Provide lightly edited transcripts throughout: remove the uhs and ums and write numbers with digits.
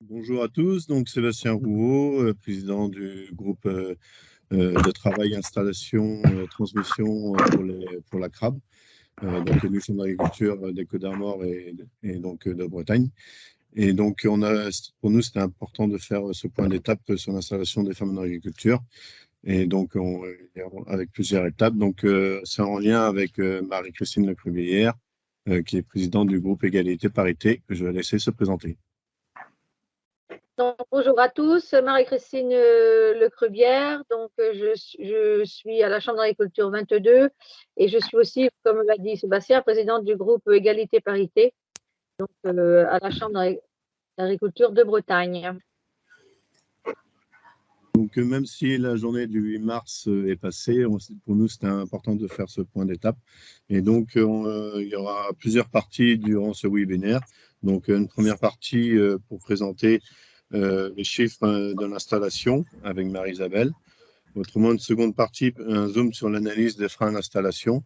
Bonjour à tous, donc Sébastien Rouault, président du groupe de travail installation transmission pour la crabe, donc une chambre d'agriculture des Côtes d'Armor et donc de Bretagne. Et donc pour nous c'était important de faire ce point d'étape sur l'installation des femmes en agriculture. Et donc avec plusieurs étapes. Donc c'est en lien avec Marie-Christine Lecrubière, qui est présidente du groupe Égalité Parité, que je vais laisser se présenter. Donc, bonjour à tous, Marie-Christine Lecrubière. Donc, je suis à la Chambre d'agriculture 22 et je suis aussi, comme l'a dit Sébastien, présidente du groupe Égalité Parité, donc à la Chambre d'agriculture de Bretagne. Donc, même si la journée du 8 mars est passée, pour nous, c'était important de faire ce point d'étape. Et donc, il y aura plusieurs parties durant ce webinaire. Donc, une première partie pour présenter les chiffres de l'installation avec Marie-Isabelle. Autrement, une seconde partie, un zoom sur l'analyse des freins d'installation.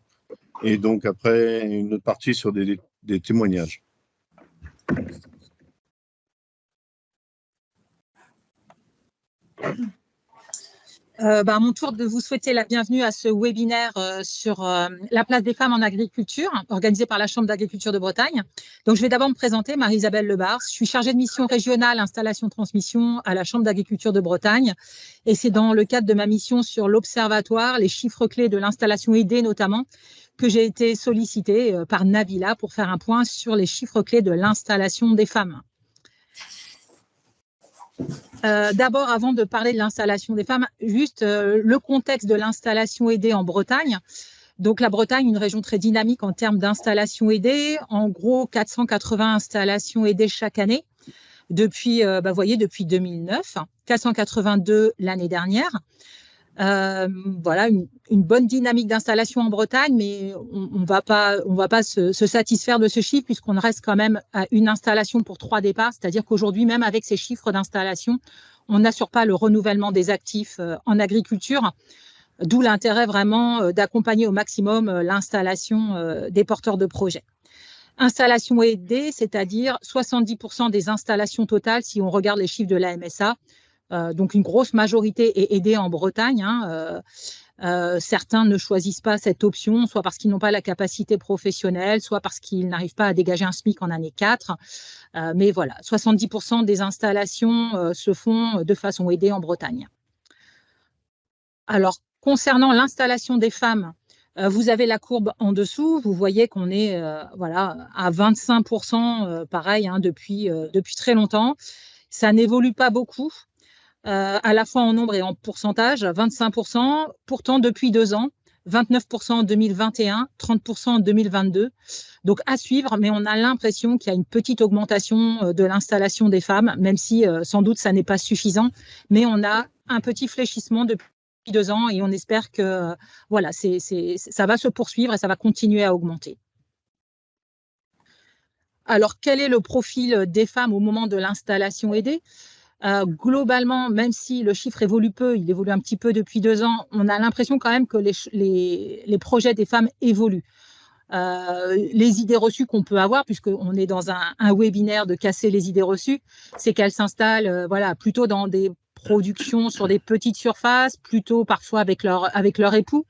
Et donc, après, une autre partie sur des témoignages. À mon tour de vous souhaiter la bienvenue à ce webinaire sur la place des femmes en agriculture, organisé par la Chambre d'agriculture de Bretagne. Donc, je vais d'abord me présenter, Marie-Isabelle Lebars. Je suis chargée de mission régionale installation-transmission à la Chambre d'agriculture de Bretagne. Et c'est dans le cadre de ma mission sur l'observatoire, les chiffres clés de l'installation aidée notamment, que j'ai été sollicitée par Nabila pour faire un point sur les chiffres clés de l'installation des femmes. D'abord, avant de parler de l'installation des femmes, juste le contexte de l'installation aidée en Bretagne. Donc, la Bretagne, une région très dynamique en termes d'installation aidée. En gros, 480 installations aidées chaque année depuis, depuis 2009, 482 l'année dernière. Voilà, une bonne dynamique d'installation en Bretagne, mais on va pas se satisfaire de ce chiffre puisqu'on reste quand même à une installation pour 3 départs, c'est-à-dire qu'aujourd'hui, même avec ces chiffres d'installation, on n'assure pas le renouvellement des actifs en agriculture, d'où l'intérêt vraiment d'accompagner au maximum l'installation des porteurs de projets. Installation aidée, c'est-à-dire 70% des installations totales si on regarde les chiffres de la MSA. Donc, une grosse majorité est aidée en Bretagne. Certains ne choisissent pas cette option, soit parce qu'ils n'ont pas la capacité professionnelle, soit parce qu'ils n'arrivent pas à dégager un SMIC en année 4. Mais voilà, 70% des installations se font de façon aidée en Bretagne. Alors, concernant l'installation des femmes, vous avez la courbe en dessous. Vous voyez qu'on est à 25%, pareil, depuis très longtemps. Ça n'évolue pas beaucoup. À la fois en nombre et en pourcentage, 25%, pourtant depuis 2 ans, 29% en 2021, 30% en 2022. Donc à suivre, mais on a l'impression qu'il y a une petite augmentation de l'installation des femmes, même si sans doute ça n'est pas suffisant, mais on a un petit fléchissement depuis 2 ans et on espère que voilà, ça va se poursuivre et ça va continuer à augmenter. Alors, quel est le profil des femmes au moment de l'installation aidée ? Globalement, même si le chiffre évolue peu, il évolue un petit peu depuis 2 ans, on a l'impression quand même que les projets des femmes évoluent. Les idées reçues qu'on peut avoir, puisqu'on est dans un webinaire de casser les idées reçues, c'est qu'elles s'installent plutôt dans des productions sur des petites surfaces, plutôt parfois avec leur époux.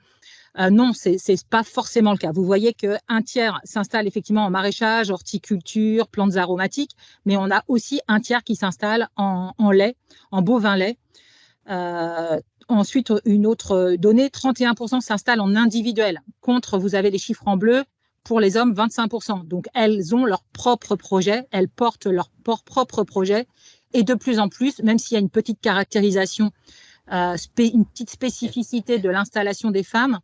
Non, c'est pas forcément le cas. Vous voyez qu'un tiers s'installe effectivement en maraîchage, horticulture, plantes aromatiques, mais on a aussi un tiers qui s'installe en lait, en bovin lait. Ensuite, une autre donnée, 31% s'installent en individuel. Contre, vous avez les chiffres en bleu, pour les hommes, 25%. Donc, elles ont leur propre projet, elles portent leur propre projet. Et de plus en plus, même s'il y a une petite caractérisation, une petite spécificité de l'installation des femmes,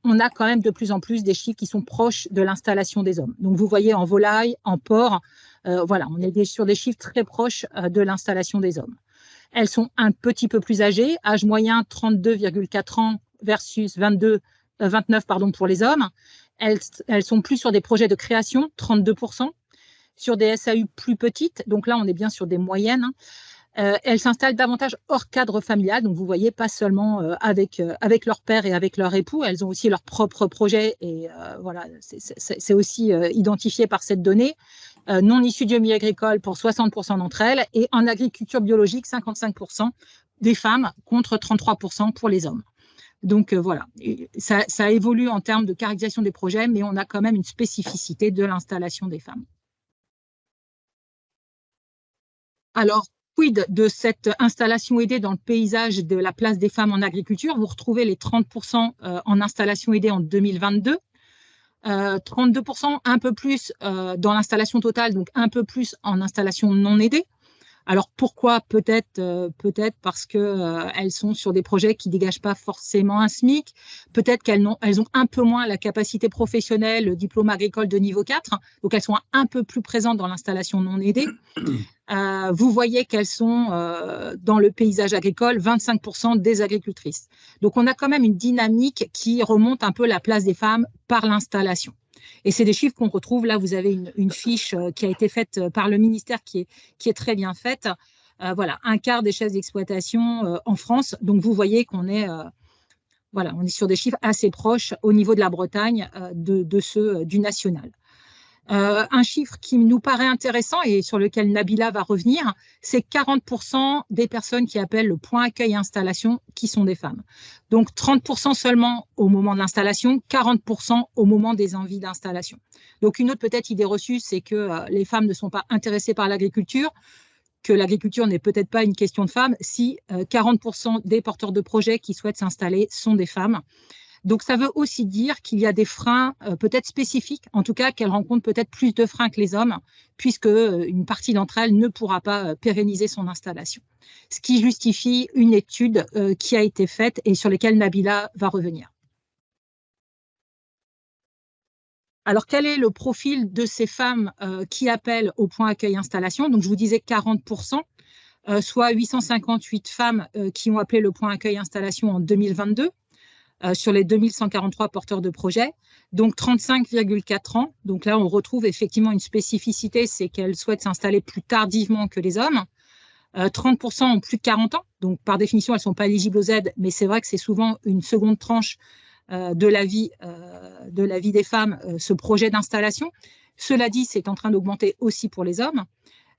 on a quand même de plus en plus des chiffres qui sont proches de l'installation des hommes. Donc, vous voyez en volaille, en porc, on est sur des chiffres très proches de l'installation des hommes. Elles sont un petit peu plus âgées, âge moyen 32,4 ans versus 29 pour les hommes. Elles sont plus sur des projets de création, 32%, sur des SAU plus petites, donc là on est bien sur des moyennes. Elles s'installent davantage hors cadre familial, donc vous voyez, pas seulement avec leur père et avec leur époux, elles ont aussi leur propre projet et voilà, c'est aussi identifié par cette donnée. Non issues du milieu agricole pour 60% d'entre elles et en agriculture biologique, 55% des femmes contre 33% pour les hommes. Donc voilà, ça évolue en termes de caractérisation des projets, mais on a quand même une spécificité de l'installation des femmes. Alors, quid de cette installation aidée dans le paysage de la place des femmes en agriculture? Vous retrouvez les 30% en installation aidée en 2022, 32% un peu plus dans l'installation totale, donc un peu plus en installation non aidée. Alors pourquoi? Peut-être parce qu'elles sont sur des projets qui ne dégagent pas forcément un SMIC, peut-être qu'elles ont un peu moins la capacité professionnelle, le diplôme agricole de niveau 4, donc elles sont un peu plus présentes dans l'installation non aidée. Vous voyez qu'elles sont dans le paysage agricole, 25% des agricultrices. Donc on a quand même une dynamique qui remonte un peu la place des femmes par l'installation. Et c'est des chiffres qu'on retrouve. Là, vous avez une fiche qui a été faite par le ministère qui est très bien faite. Voilà, un quart des chefs d'exploitation en France. Donc, vous voyez qu'on est, voilà, on est sur des chiffres assez proches au niveau de la Bretagne de ceux du national. Un chiffre qui nous paraît intéressant et sur lequel Nabila va revenir, c'est 40% des personnes qui appellent le point accueil installation qui sont des femmes. Donc 30% seulement au moment de l'installation, 40% au moment des envies d'installation. Donc une autre peut-être idée reçue, c'est que les femmes ne sont pas intéressées par l'agriculture, que l'agriculture n'est peut-être pas une question de femmes, si 40% des porteurs de projets qui souhaitent s'installer sont des femmes. Donc, ça veut aussi dire qu'il y a des freins peut-être spécifiques, en tout cas qu'elles rencontrent peut-être plus de freins que les hommes, puisque une partie d'entre elles ne pourra pas pérenniser son installation. Ce qui justifie une étude qui a été faite et sur laquelle Nabila va revenir. Alors, quel est le profil de ces femmes qui appellent au point accueil installation? Donc, je vous disais 40%, soit 858 femmes qui ont appelé le point accueil installation en 2022. Sur les 2143 porteurs de projets, donc 35,4 ans. Donc là, on retrouve effectivement une spécificité, c'est qu'elles souhaitent s'installer plus tardivement que les hommes. 30% ont plus de 40 ans, donc par définition, elles ne sont pas éligibles aux aides, mais c'est vrai que c'est souvent une seconde tranche de la vie des femmes, ce projet d'installation. Cela dit, c'est en train d'augmenter aussi pour les hommes.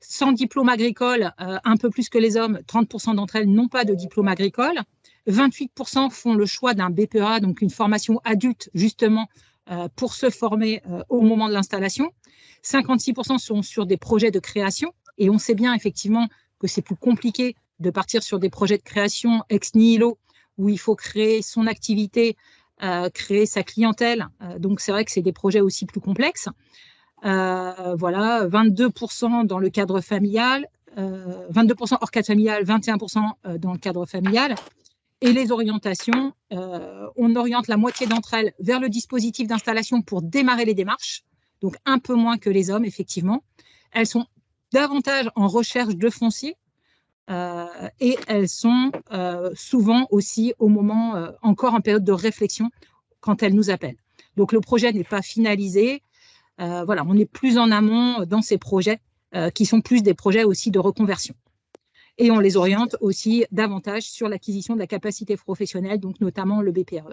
Sans diplôme agricole, un peu plus que les hommes, 30% d'entre elles n'ont pas de diplôme agricole. 28% font le choix d'un BPEA, donc une formation adulte, justement, pour se former au moment de l'installation. 56% sont sur des projets de création. Et on sait bien, effectivement, que c'est plus compliqué de partir sur des projets de création ex nihilo, où il faut créer son activité, créer sa clientèle. Donc, c'est vrai que c'est des projets aussi plus complexes. Voilà, 22% dans le cadre familial, 22% hors cadre familial, 21% dans le cadre familial. Et les orientations, on oriente la moitié d'entre elles vers le dispositif d'installation pour démarrer les démarches, donc un peu moins que les hommes, effectivement. Elles sont davantage en recherche de foncier et elles sont souvent aussi au moment, encore en période de réflexion, quand elles nous appellent. Donc, le projet n'est pas finalisé. Voilà, on est plus en amont dans ces projets qui sont plus des projets aussi de reconversion. Et on les oriente aussi davantage sur l'acquisition de la capacité professionnelle, donc notamment le BPEA.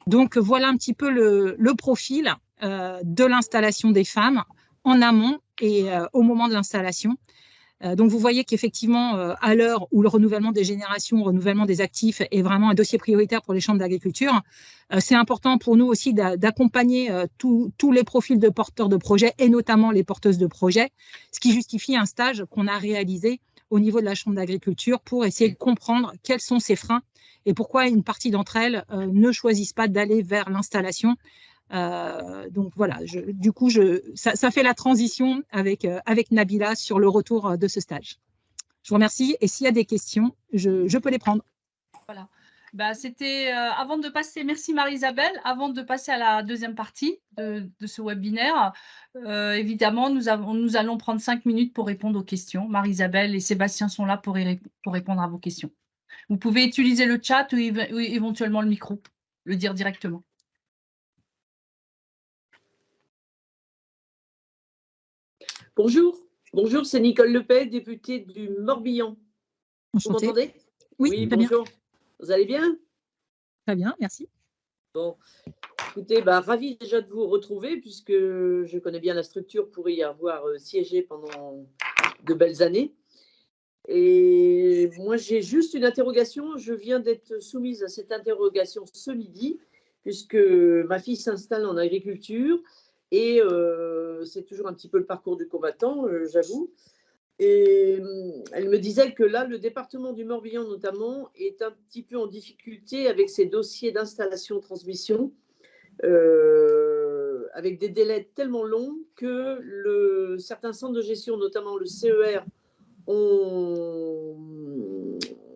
Donc voilà un petit peu le profil de l'installation des femmes en amont et au moment de l'installation. Donc vous voyez qu'effectivement, à l'heure où le renouvellement des générations, le renouvellement des actifs est vraiment un dossier prioritaire pour les chambres d'agriculture, c'est important pour nous aussi d'accompagner tous les profils de porteurs de projets et notamment les porteuses de projets, ce qui justifie un stage qu'on a réalisé au niveau de la chambre d'agriculture pour essayer de comprendre quels sont ces freins et pourquoi une partie d'entre elles ne choisissent pas d'aller vers l'installation. Donc voilà, du coup, ça fait la transition avec Nabila sur le retour de ce stage. Je vous remercie et s'il y a des questions, je peux les prendre. Voilà. Bah, c'était avant de passer, merci Marie-Isabelle, avant de passer à la deuxième partie de ce webinaire, évidemment, nous allons prendre 5 minutes pour répondre aux questions. Marie-Isabelle et Sébastien sont là pour répondre à vos questions. Vous pouvez utiliser le chat ou éventuellement le micro, le dire directement. Bonjour, Bonjour, c'est Nicole Lepay, députée du Morbihan. Vous m'entendez? Oui, très bonjour. bien. Vous allez bien? Très bien, merci. Bon, écoutez, ravi déjà de vous retrouver puisque je connais bien la structure pour y avoir siégé pendant de belles années. Et moi, j'ai juste une interrogation. Je viens d'être soumise à cette interrogation ce midi puisque ma fille s'installe en agriculture et c'est toujours un petit peu le parcours du combattant, j'avoue. Et elle me disait que là, le département du Morbihan notamment est un petit peu en difficulté avec ses dossiers d'installation-transmission, avec des délais tellement longs que certains centres de gestion, notamment le CER, ont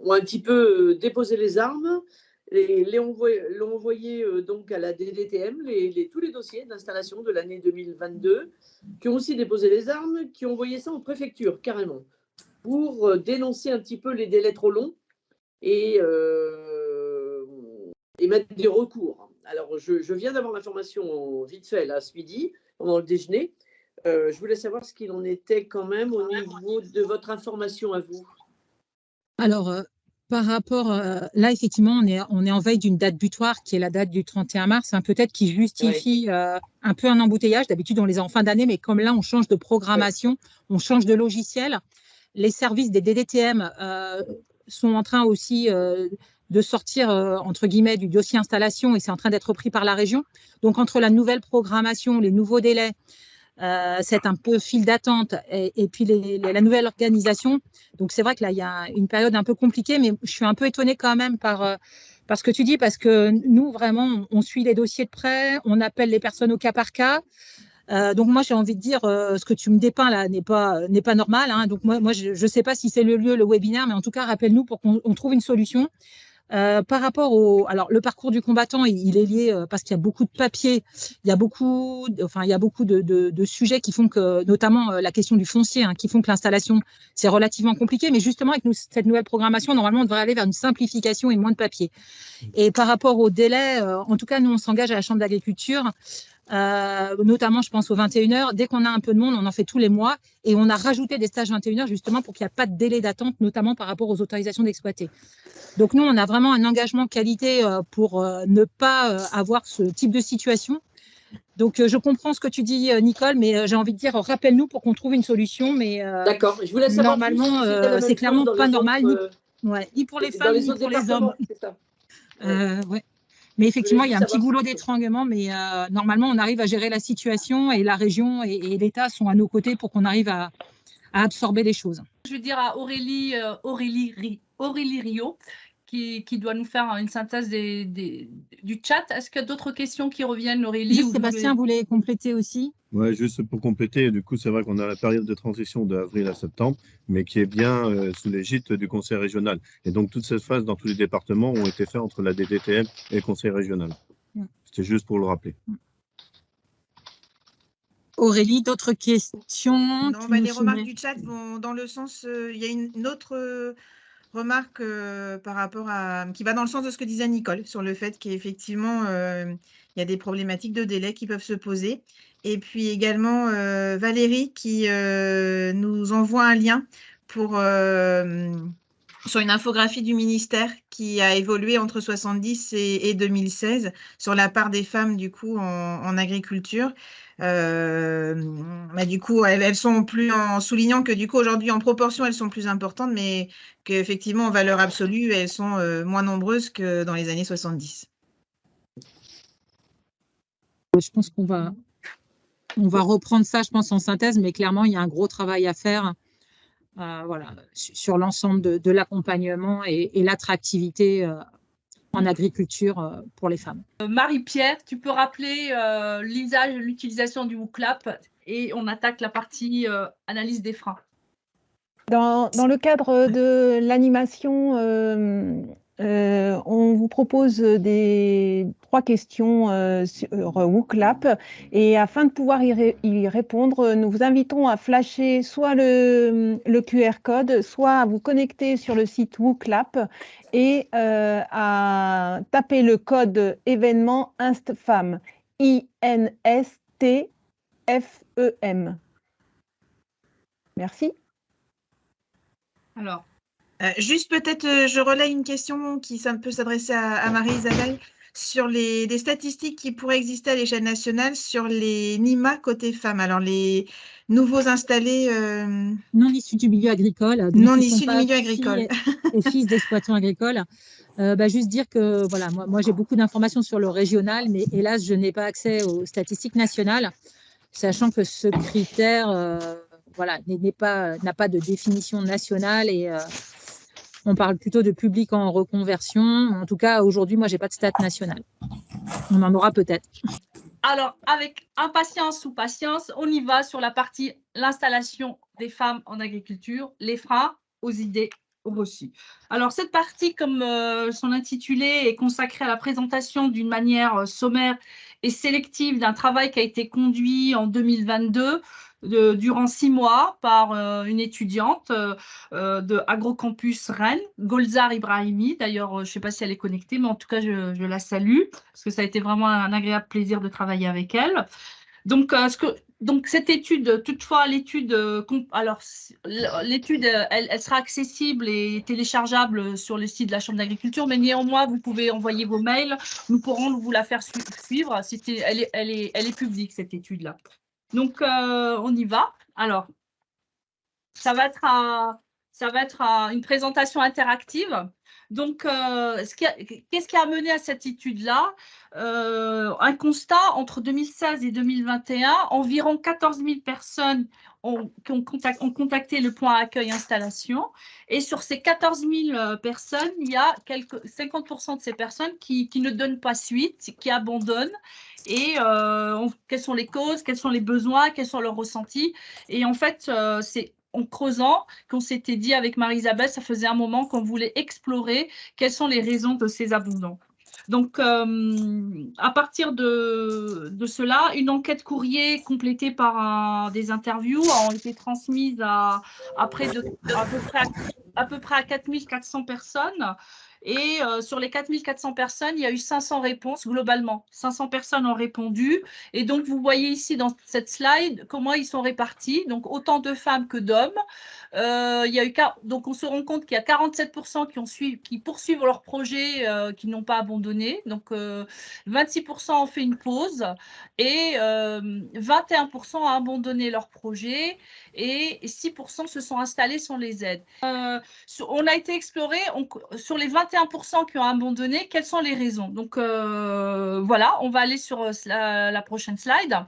un petit peu déposé les armes et l'ont envoyé donc à la DDTM, tous les dossiers d'installation de l'année 2022, qui ont aussi déposé les armes, qui ont envoyé ça en préfecture carrément, pour dénoncer un petit peu les délais trop longs et mettre des recours. Alors, je viens d'avoir l'information vite fait, là, ce midi, pendant le déjeuner. Je voulais savoir ce qu'il en était quand même au niveau de votre information à vous. Alors, par rapport, là, effectivement, on est en veille d'une date butoir qui est la date du 31 mars, hein, peut-être qui justifie un peu un embouteillage. D'habitude, on les a en fin d'année, mais comme là, on change de programmation, on change de logiciel. Les services des DDTM sont en train aussi de sortir, entre guillemets, du dossier installation et c'est en train d'être repris par la région. Donc, entre la nouvelle programmation, les nouveaux délais, c'est un peu fil d'attente et puis la nouvelle organisation. Donc, c'est vrai que là, il y a une période un peu compliquée, mais je suis un peu étonnée quand même par ce que tu dis, parce que nous, vraiment, on suit les dossiers de près, on appelle les personnes au cas par cas. Donc, moi, j'ai envie de dire, ce que tu me dépeins là n'est pas normal. Hein. Donc, moi je ne sais pas si c'est le lieu, le webinaire, mais en tout cas, rappelle-nous pour qu'on trouve une solution. Par rapport alors le parcours du combattant, il est lié parce qu'il y a beaucoup de papiers, il y a beaucoup de sujets qui font que, notamment la question du foncier, hein, qui font que l'installation c'est relativement compliqué. Mais justement avec cette nouvelle programmation, normalement on devrait aller vers une simplification et moins de papier. Et par rapport au délai, en tout cas nous on s'engage à la Chambre d'agriculture. Notamment, je pense aux 21h. Dès qu'on a un peu de monde, on en fait tous les mois et on a rajouté des stages 21h justement pour qu'il n'y ait pas de délai d'attente, notamment par rapport aux autorisations d'exploiter. Donc, nous, on a vraiment un engagement qualité pour ne pas avoir ce type de situation. Donc, je comprends ce que tu dis, Nicole, mais j'ai envie de dire, rappelle-nous pour qu'on trouve une solution. Mais d'accord, je voulais savoir normalement, c'est clairement pas normal, ni pour les femmes, ni pour les hommes. C'est ça. Ouais. Mais effectivement, il y a un petit goulot d'étranglement, mais normalement, on arrive à gérer la situation et la région et l'État sont à nos côtés pour qu'on arrive à absorber les choses. Je vais dire à Aurélie Rio, qui doit nous faire une synthèse du chat. Est-ce qu'il y a d'autres questions qui reviennent, Aurélie? Sébastien voulait compléter aussi. Oui, juste pour compléter, du coup, c'est vrai qu'on a la période de transition d'avril à septembre, mais qui est bien sous l'égide du Conseil régional. Et donc, toutes ces phases dans tous les départements ont été faites entre la DDTM et le Conseil régional. C'était juste pour le rappeler. Aurélie, d'autres questions? Non, les remarques du chat vont dans le sens… il y a une autre remarque par rapport qui va dans le sens de ce que disait Nicole, sur le fait qu'effectivement, il y a des problématiques de délai qui peuvent se poser. Et puis également, Valérie qui nous envoie un lien sur une infographie du ministère qui a évolué entre 70 et 2016 sur la part des femmes du coup en agriculture. Du coup, elles sont plus, en soulignant que du coup aujourd'hui en proportion elles sont plus importantes, mais qu'effectivement en valeur absolue elles sont moins nombreuses que dans les années 70. Je pense qu'on va reprendre ça, je pense, en synthèse, mais clairement il y a un gros travail à faire. Voilà, sur l'ensemble de l'accompagnement et l'attractivité en agriculture pour les femmes. Marie-Pierre, tu peux rappeler l'utilisation du WooClap et on attaque la partie analyse des freins. Dans le cadre de l'animation, on vous propose 3 questions sur WooClap et afin de pouvoir y répondre, nous vous invitons à flasher soit le QR code, soit à vous connecter sur le site WooClap et à taper le code événement INSTFEM, INSTFEM. Merci. Alors, Juste peut-être, je relais une question qui peut s'adresser à Marie-Isabelle sur des statistiques qui pourraient exister à l'échelle nationale sur les NIMA côté femmes. Alors, les nouveaux installés Non issus du milieu agricole. Donc non qui sont issus du pas milieu filles agricole. et fils d'exploitants agricoles. Juste dire que voilà, moi j'ai beaucoup d'informations sur le régional, mais hélas, je n'ai pas accès aux statistiques nationales, sachant que ce critère voilà, n'a pas de définition nationale et on parle plutôt de public en reconversion. En tout cas, aujourd'hui, moi, je n'ai pas de stats nationales. On en aura peut-être. alors, avec impatience ou patience, on y va sur la partie l'installation des femmes en agriculture, les freins aux idées reçues. Alors, cette partie, comme son intitulé, est consacrée à la présentation d'une manière sommaire et sélective d'un travail qui a été conduit en 2022 durant 6 mois par une étudiante de Agrocampus Rennes, Golzar Ibrahimi. D'ailleurs, je ne sais pas si elle est connectée, mais en tout cas, je la salue parce que ça a été vraiment un agréable plaisir de travailler avec elle. Donc, cette étude, toutefois, l'étude, elle sera accessible et téléchargeable sur le site de la Chambre d'agriculture, mais néanmoins, vous pouvez envoyer vos mails, nous pourrons vous la faire suivre. Elle est publique, cette étude-là. Donc, on y va. Alors, ça va être une présentation interactive. Donc, qu'est-ce qui a mené à cette étude-là? Un constat, entre 2016 et 2021, environ 14 000 personnes ont contacté le point accueil installation. Et sur ces 14 000 personnes, il y a 50% de ces personnes qui ne donnent pas suite, qui abandonnent. Et quelles sont les causes, quels sont les besoins, quels sont leurs ressentis. Et en fait, c'est en creusant qu'on s'était dit avec Marie-Isabelle, ça faisait un moment qu'on voulait explorer quelles sont les raisons de ces abandons. Donc, à partir de cela, une enquête courrier complétée par des interviews ont été transmises à peu près à 4400 personnes. Et sur les 4400 personnes, il y a eu 500 réponses globalement. 500 personnes ont répondu. Et donc, vous voyez ici dans cette slide comment ils sont répartis. Donc, autant de femmes que d'hommes. Donc, on se rend compte qu'il y a 47% qui poursuivent leur projet, qui n'ont pas abandonné. Donc, 26% ont fait une pause et 21% ont abandonné leur projet et 6% se sont installés sans les aides. On a été exploré sur les 21% qui ont abandonné, quelles sont les raisons. Donc, voilà, on va aller sur la prochaine slide.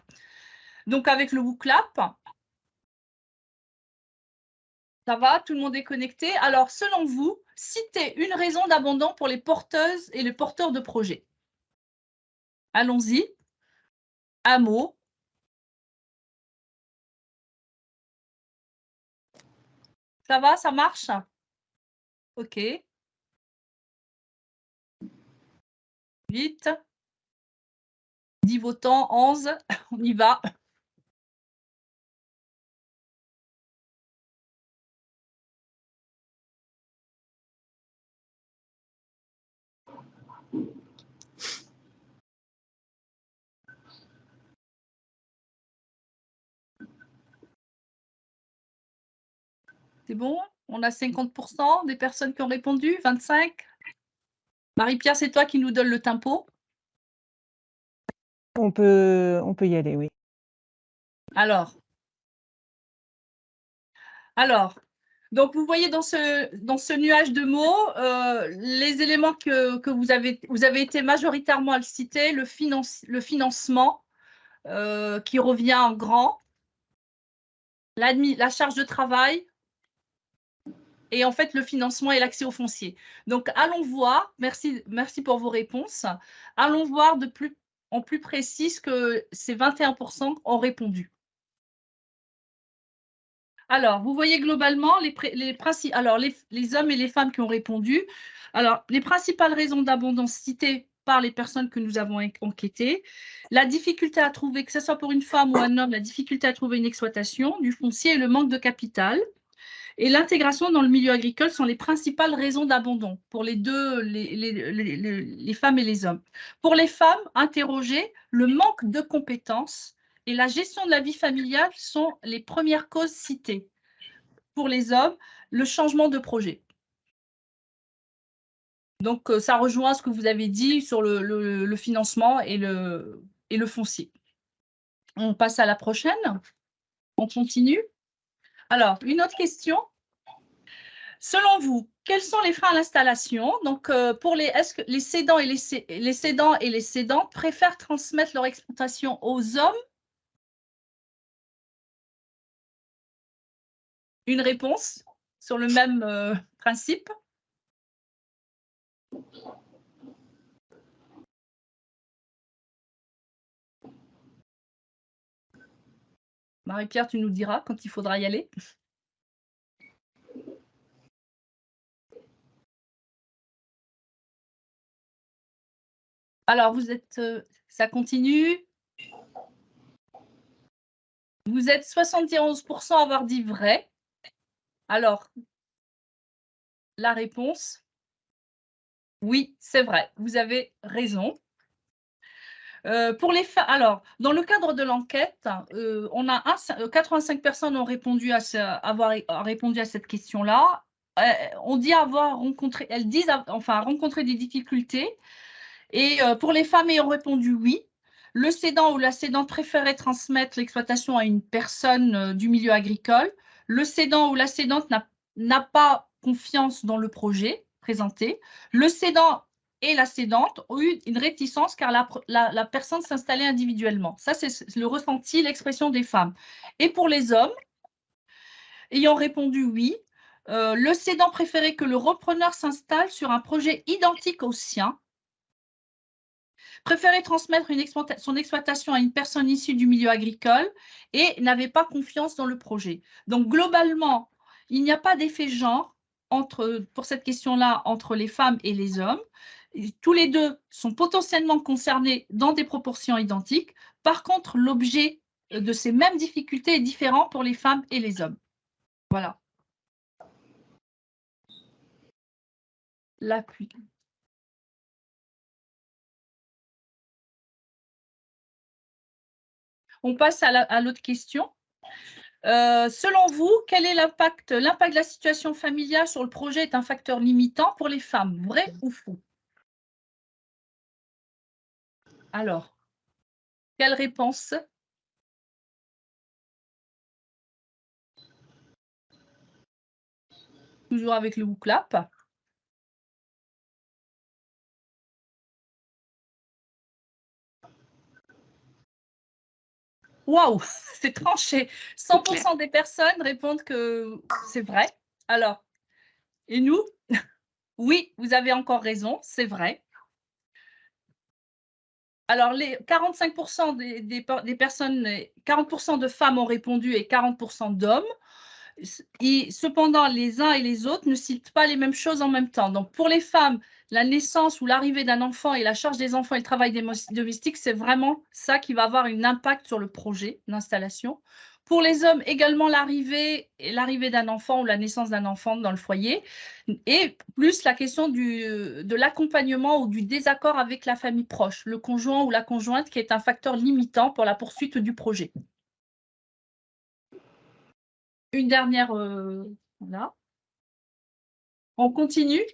Donc, avec le WooClap. Ça va? Tout le monde est connecté? Alors, selon vous, citez une raison d'abandon pour les porteuses et les porteurs de projets. Allons-y. Un mot. Ça va? Ça marche? OK. 8. 10 votants, 11. On y va. C'est bon? On a 50% des personnes qui ont répondu, 25. Marie-Pierre, c'est toi qui nous donne le tempo. On peut y aller, oui. Alors, donc vous voyez dans ce nuage de mots, les éléments que vous avez été majoritairement à le citer, le financement qui revient en grand, la charge de travail, et en fait, le financement et l'accès au foncier. Donc, allons voir, merci pour vos réponses, allons voir en plus précis ce que ces 21% ont répondu. Alors, vous voyez globalement les hommes et les femmes qui ont répondu. Alors, les principales raisons d'abondance citées par les personnes que nous avons enquêtées, la difficulté à trouver, que ce soit pour une femme ou un homme, la difficulté à trouver une exploitation, du foncier et le manque de capital. Et l'intégration dans le milieu agricole sont les principales raisons d'abandon pour les femmes et les hommes. Pour les femmes interrogées, le manque de compétences et la gestion de la vie familiale sont les premières causes citées. pour les hommes, le changement de projet. Donc, ça rejoint ce que vous avez dit sur le financement et le foncier. On passe à la prochaine. On continue. Alors, une autre question. Selon vous, quels sont les freins à l'installation? Donc, est-ce que les cédants et les cédantes préfèrent transmettre leur exploitation aux hommes? Une réponse sur le même principe? Marie-Pierre, tu nous diras quand il faudra y aller. Alors, vous êtes, ça continue. Vous êtes 71% à avoir dit vrai. Alors, la réponse, oui, c'est vrai, vous avez raison. Pour les alors, dans le cadre de l'enquête, on a 85 personnes ont répondu avoir répondu à cette question-là. On dit avoir rencontré, elles disent enfin rencontrer des difficultés. Et pour les femmes ayant répondu oui, le cédant ou la cédante préférait transmettre l'exploitation à une personne du milieu agricole. Le cédant ou la cédante n'a pas confiance dans le projet présenté. Le cédant et la cédante ont eu une réticence car la personne s'installait individuellement. Ça, c'est le ressenti, l'expression des femmes. Et pour les hommes, ayant répondu oui, le cédant préférait que le repreneur s'installe sur un projet identique au sien, préférait transmettre son exploitation à une personne issue du milieu agricole et n'avait pas confiance dans le projet. Donc, globalement, il n'y a pas d'effet genre pour cette question-là entre les femmes et les hommes. Tous les deux sont potentiellement concernés dans des proportions identiques. Par contre, l'objet de ces mêmes difficultés est différent pour les femmes et les hommes. Voilà. L'appui. On passe à l'autre question. Selon vous, quel est l'impact? L'impact de la situation familiale sur le projet est un facteur limitant pour les femmes, vrai ou faux? Alors, quelle réponse? Toujours avec le WooClap. Waouh, c'est tranché. 100% des personnes répondent que c'est vrai. Alors, et nous? Oui, vous avez encore raison, c'est vrai. Alors, les 45% des personnes, 40% de femmes ont répondu et 40% d'hommes. Cependant, les uns et les autres ne citent pas les mêmes choses en même temps. Donc, pour les femmes, la naissance ou l'arrivée d'un enfant et la charge des enfants et le travail domestique, c'est vraiment ça qui va avoir un impact sur le projet d'installation. Pour les hommes, également l'arrivée d'un enfant ou la naissance d'un enfant dans le foyer, et plus la question de l'accompagnement ou du désaccord avec la famille proche, le conjoint ou la conjointe, qui est un facteur limitant pour la poursuite du projet. Une dernière, voilà. On continue.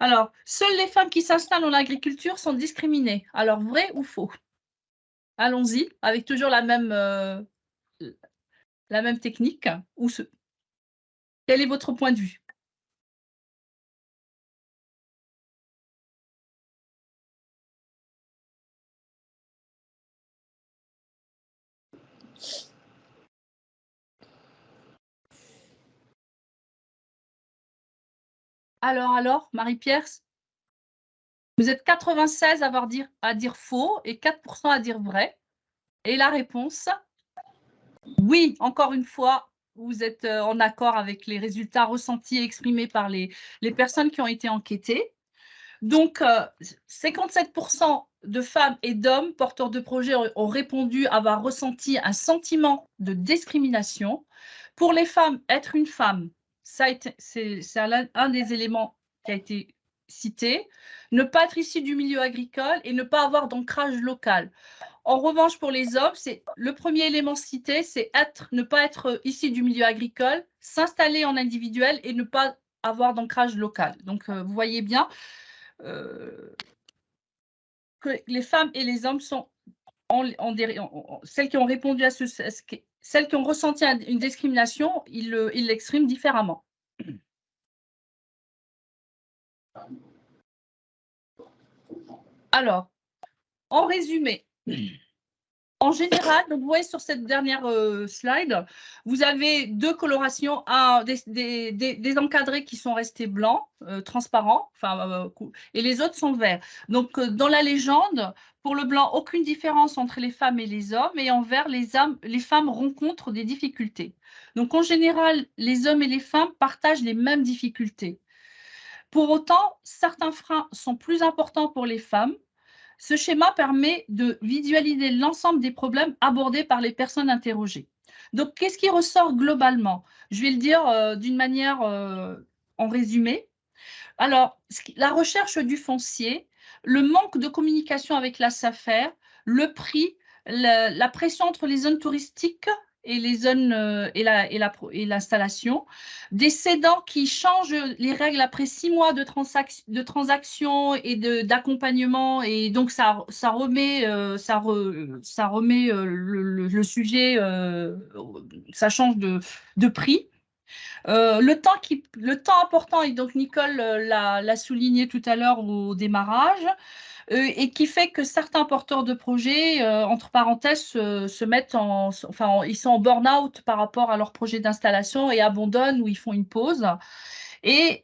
Alors, seules les femmes qui s'installent en agriculture sont discriminées. Alors, vrai ou faux? Allons-y, avec toujours la même technique. Quel est votre point de vue? Alors, Marie-Pierre, vous êtes 96 à dire faux et 4% à dire vrai. Et la réponse? Oui, encore une fois, vous êtes en accord avec les résultats ressentis et exprimés par les personnes qui ont été enquêtées. Donc, 57% de femmes et d'hommes porteurs de projets ont répondu avoir ressenti un sentiment de discrimination. Pour les femmes, être une femme, c'est un des éléments qui a été cité, ne pas être issu du milieu agricole et ne pas avoir d'ancrage local. En revanche, pour les hommes, c'est le premier élément cité, c'est ne pas être issu du milieu agricole, s'installer en individuel et ne pas avoir d'ancrage local. Donc, vous voyez bien que les femmes et les hommes sont celles qui ont répondu à celles qui ont ressenti une discrimination, ils l'expriment différemment. Alors, en résumé, en général, donc vous voyez sur cette dernière slide, vous avez deux colorations, des encadrés qui sont restés blancs, transparents, et les autres sont verts. Donc, dans la légende, pour le blanc, aucune différence entre les femmes et les hommes, et en vert, les femmes rencontrent des difficultés. Donc, en général, les hommes et les femmes partagent les mêmes difficultés. Pour autant, certains freins sont plus importants pour les femmes. Ce schéma permet de visualiser l'ensemble des problèmes abordés par les personnes interrogées. Donc, qu'est-ce qui ressort globalement? Je vais le dire d'une manière en résumé. Alors, la recherche du foncier, le manque de communication avec la SAFER, le prix, la pression entre les zones touristiques et les zones et l'installation, des cédants qui changent les règles après 6 mois de transaction et d'accompagnement, et donc ça remet le sujet, ça change de prix. Le temps important, et donc Nicole l'a souligné tout à l'heure au démarrage, et qui fait que certains porteurs de projets, entre parenthèses, se mettent ils sont en burn-out par rapport à leur projet d'installation et abandonnent ou ils font une pause. Et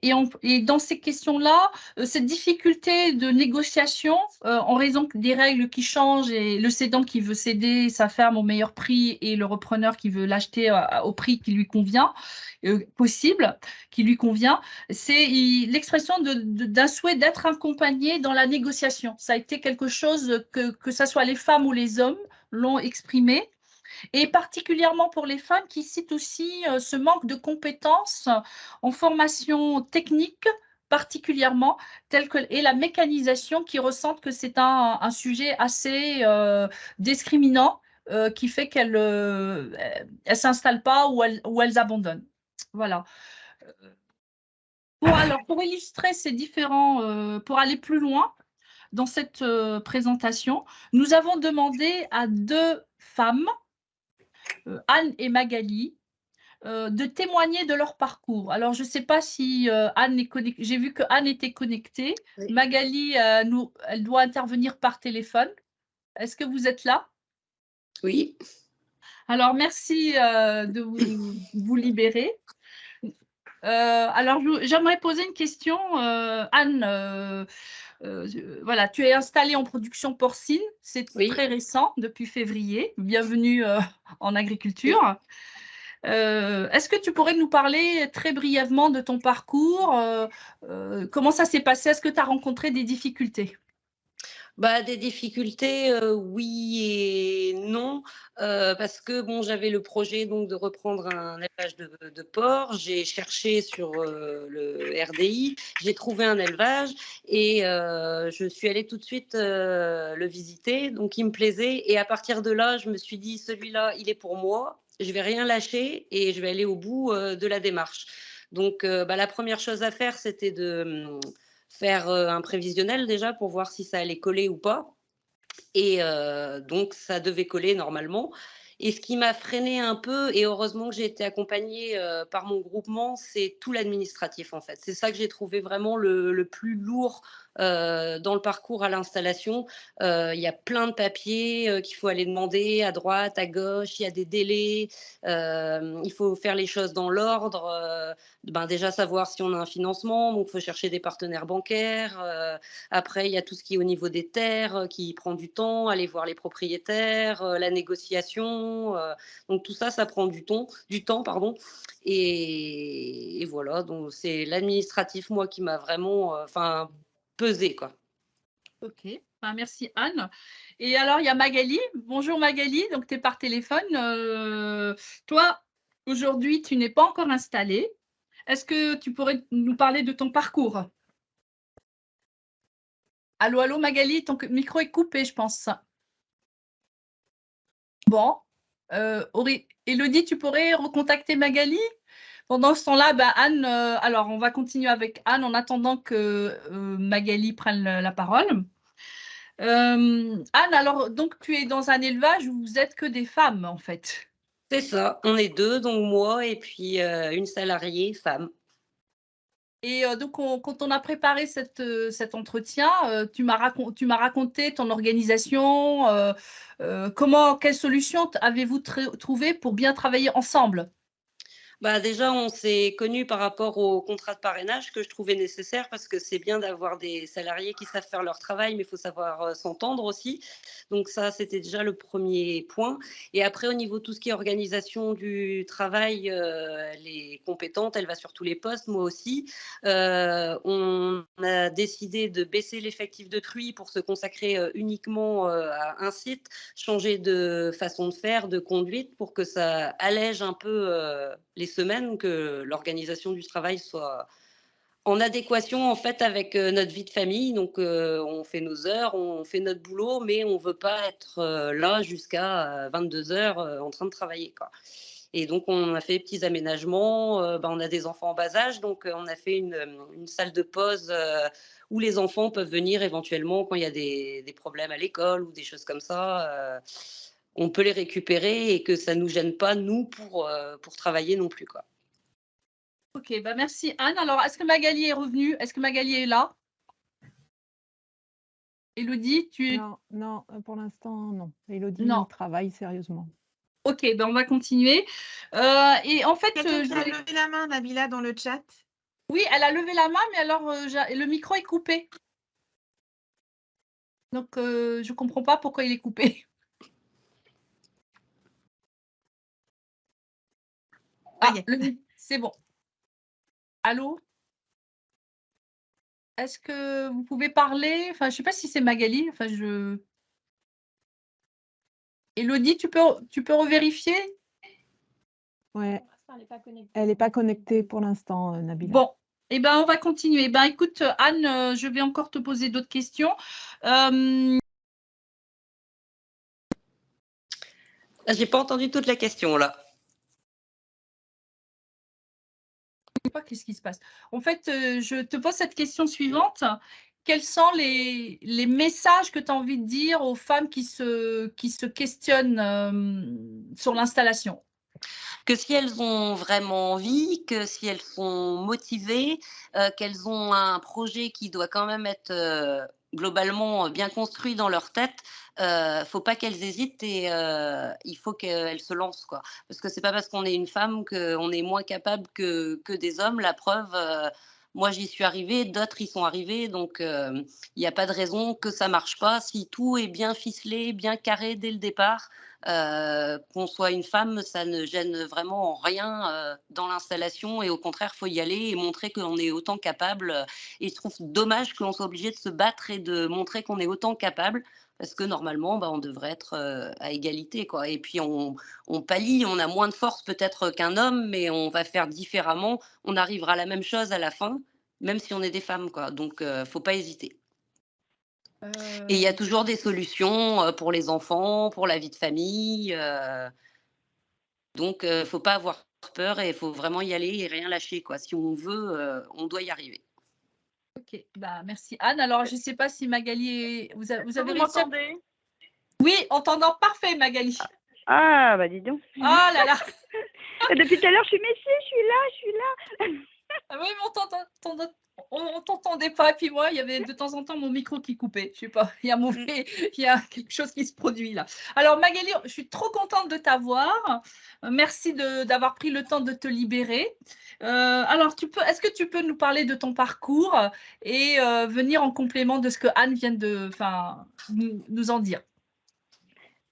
dans ces questions-là, cette difficulté de négociation, en raison des règles qui changent et le cédant qui veut céder sa ferme au meilleur prix et le repreneur qui veut l'acheter au prix qui lui convient, qui lui convient, c'est l'expression d'un souhait d'être accompagné dans la négociation. Ça a été quelque chose que ce soit les femmes ou les hommes l'ont exprimé. Et particulièrement pour les femmes qui citent aussi ce manque de compétences en formation technique, particulièrement, et la mécanisation, qui ressentent que c'est un sujet assez discriminant, qui fait qu'elles ne s'installent pas ou elles abandonnent. Voilà. Pour illustrer ces différents, pour aller plus loin dans cette présentation, nous avons demandé à 2 femmes, Anne et Magali, de témoigner de leur parcours. Alors, je ne sais pas si Anne est connectée. J'ai vu que Anne était connectée. Oui. Magali, elle doit intervenir par téléphone. Est-ce que vous êtes là? Oui. Alors, merci de vous libérer. Alors, j'aimerais poser une question. Anne, voilà, tu es installée en production porcine. C'est très récent, depuis février. Bienvenue en agriculture. Est-ce que tu pourrais nous parler très brièvement de ton parcours? Comment ça s'est passé? Est-ce que tu as rencontré des difficultés? Des difficultés, oui et non, parce que bon, j'avais le projet donc de reprendre un élevage de porcs. J'ai cherché sur le RDI, j'ai trouvé un élevage et je suis allée tout de suite le visiter, donc il me plaisait, et à partir de là, je me suis dit, celui-là, il est pour moi, je vais rien lâcher et je vais aller au bout de la démarche. Donc la première chose à faire, c'était de faire un prévisionnel déjà pour voir si ça allait coller ou pas. Et donc, ça devait coller normalement. Et ce qui m'a freinée un peu, et heureusement que j'ai été accompagnée par mon groupement, c'est tout l'administratif en fait. C'est ça que j'ai trouvé vraiment le plus lourd dans le parcours à l'installation. Il y a plein de papiers qu'il faut aller demander à droite, à gauche, il y a des délais, il faut faire les choses dans l'ordre, déjà savoir si on a un financement, donc il faut chercher des partenaires bancaires, après il y a tout ce qui est au niveau des terres qui prend du temps, aller voir les propriétaires, la négociation, donc tout ça, ça prend du temps, et voilà, donc c'est l'administratif, moi, qui m'a vraiment pesé, quoi. Ok, merci Anne. Et alors, il y a Magali. Bonjour Magali, donc tu es par téléphone. Toi, aujourd'hui, tu n'es pas encore installée. Est-ce que tu pourrais nous parler de ton parcours? Allô, allô, Magali, ton micro est coupé, je pense. Bon. Élodie, tu pourrais recontacter Magali? Pendant ce temps-là, Anne, alors on va continuer avec Anne en attendant que Magali prenne la parole. Anne, alors donc tu es dans un élevage où vous êtes que des femmes en fait. C'est ça, on est deux, donc moi et puis une salariée femme. Et donc, quand on a préparé cet entretien, tu m'as raconté ton organisation. Quelle solution avez-vous trouvé pour bien travailler ensemble? Déjà, on s'est connus par rapport au contrat de parrainage que je trouvais nécessaire parce que c'est bien d'avoir des salariés qui savent faire leur travail, mais il faut savoir s'entendre aussi. Donc ça, c'était déjà le premier point. Et après, au niveau de tout ce qui est organisation du travail, elle est compétente, elle va sur tous les postes, moi aussi. On a décidé de baisser l'effectif de truie pour se consacrer uniquement à un site, changer de façon de faire, de conduite pour que ça allège un peu les semaines, que l'organisation du travail soit en adéquation en fait avec notre vie de famille. Donc on fait nos heures, on fait notre boulot, mais on veut pas être là jusqu'à 22 heures en train de travailler, quoi. Et donc on a fait des petits aménagements. On a des enfants en bas âge, donc on a fait une salle de pause où les enfants peuvent venir éventuellement quand il y a des problèmes à l'école ou des choses comme ça. On peut les récupérer et que ça ne nous gêne pas, nous, pour travailler non plus, quoi. Ok, merci Anne. Alors, est-ce que Magali est revenue? Est-ce que Magali est là? Élodie, Non, pour l'instant, non. Élodie travaille sérieusement. Ok, on va continuer. Et en fait, quelqu'un qui a levé la main, Nabila, dans le chat. Oui, elle a levé la main, mais alors le micro est coupé. Donc, je ne comprends pas pourquoi il est coupé. Ah, c'est bon. Allô? Est-ce que vous pouvez parler? Enfin, je ne sais pas si c'est Magali. Enfin, Élodie, tu peux revérifier? Ouais. Elle n'est pas connectée pour l'instant, Nabila. Bon, on va continuer. Écoute, Anne, je vais encore te poser d'autres questions. J'ai pas entendu toute la question là. Qu'est-ce qui se passe? En fait, je te pose cette question suivante. Quels sont les messages que tu as envie de dire aux femmes qui se questionnent sur l'installation? Que si elles ont vraiment envie, que si elles sont motivées, qu'elles ont un projet qui doit quand même être globalement bien construit dans leur tête, faut pas qu'elles hésitent et il faut qu'elles se lancent, quoi. Parce que c'est pas parce qu'on est une femme qu'on est moins capable que des hommes. La preuve, moi j'y suis arrivée, d'autres y sont arrivés, donc il n'y a pas de raison que ça marche pas. Si tout est bien ficelé, bien carré dès le départ, qu'on soit une femme, ça ne gêne vraiment en rien dans l'installation, et au contraire, il faut y aller et montrer qu'on est autant capable. Et je trouve dommage que l'on soit obligé de se battre et de montrer qu'on est autant capable, parce que normalement, on devrait être à égalité, quoi. Et puis, on pallie, on a moins de force peut-être qu'un homme, mais on va faire différemment. On arrivera à la même chose à la fin, même si on est des femmes, quoi. Donc, faut pas hésiter. Et il y a toujours des solutions pour les enfants, pour la vie de famille. Donc, faut pas avoir peur et il faut vraiment y aller et rien lâcher, quoi. Si on veut, on doit y arriver. Ok, merci Anne. Alors, je ne sais pas si Magali, vous avez Vous réussi m'entendez? Oui, on t'entend parfait, Magali. Ah, dis donc. Oh là là. Depuis tout à l'heure, je suis je suis là. Ah oui, mais on t'entendait pas. Et puis moi, il y avait de temps en temps mon micro qui coupait. Je sais pas, il y a quelque chose qui se produit là. Alors Magali, je suis trop contente de t'avoir. Merci d'avoir pris le temps de te libérer. Alors, est-ce que tu peux nous parler de ton parcours et venir en complément de ce que Anne vient de nous en dire?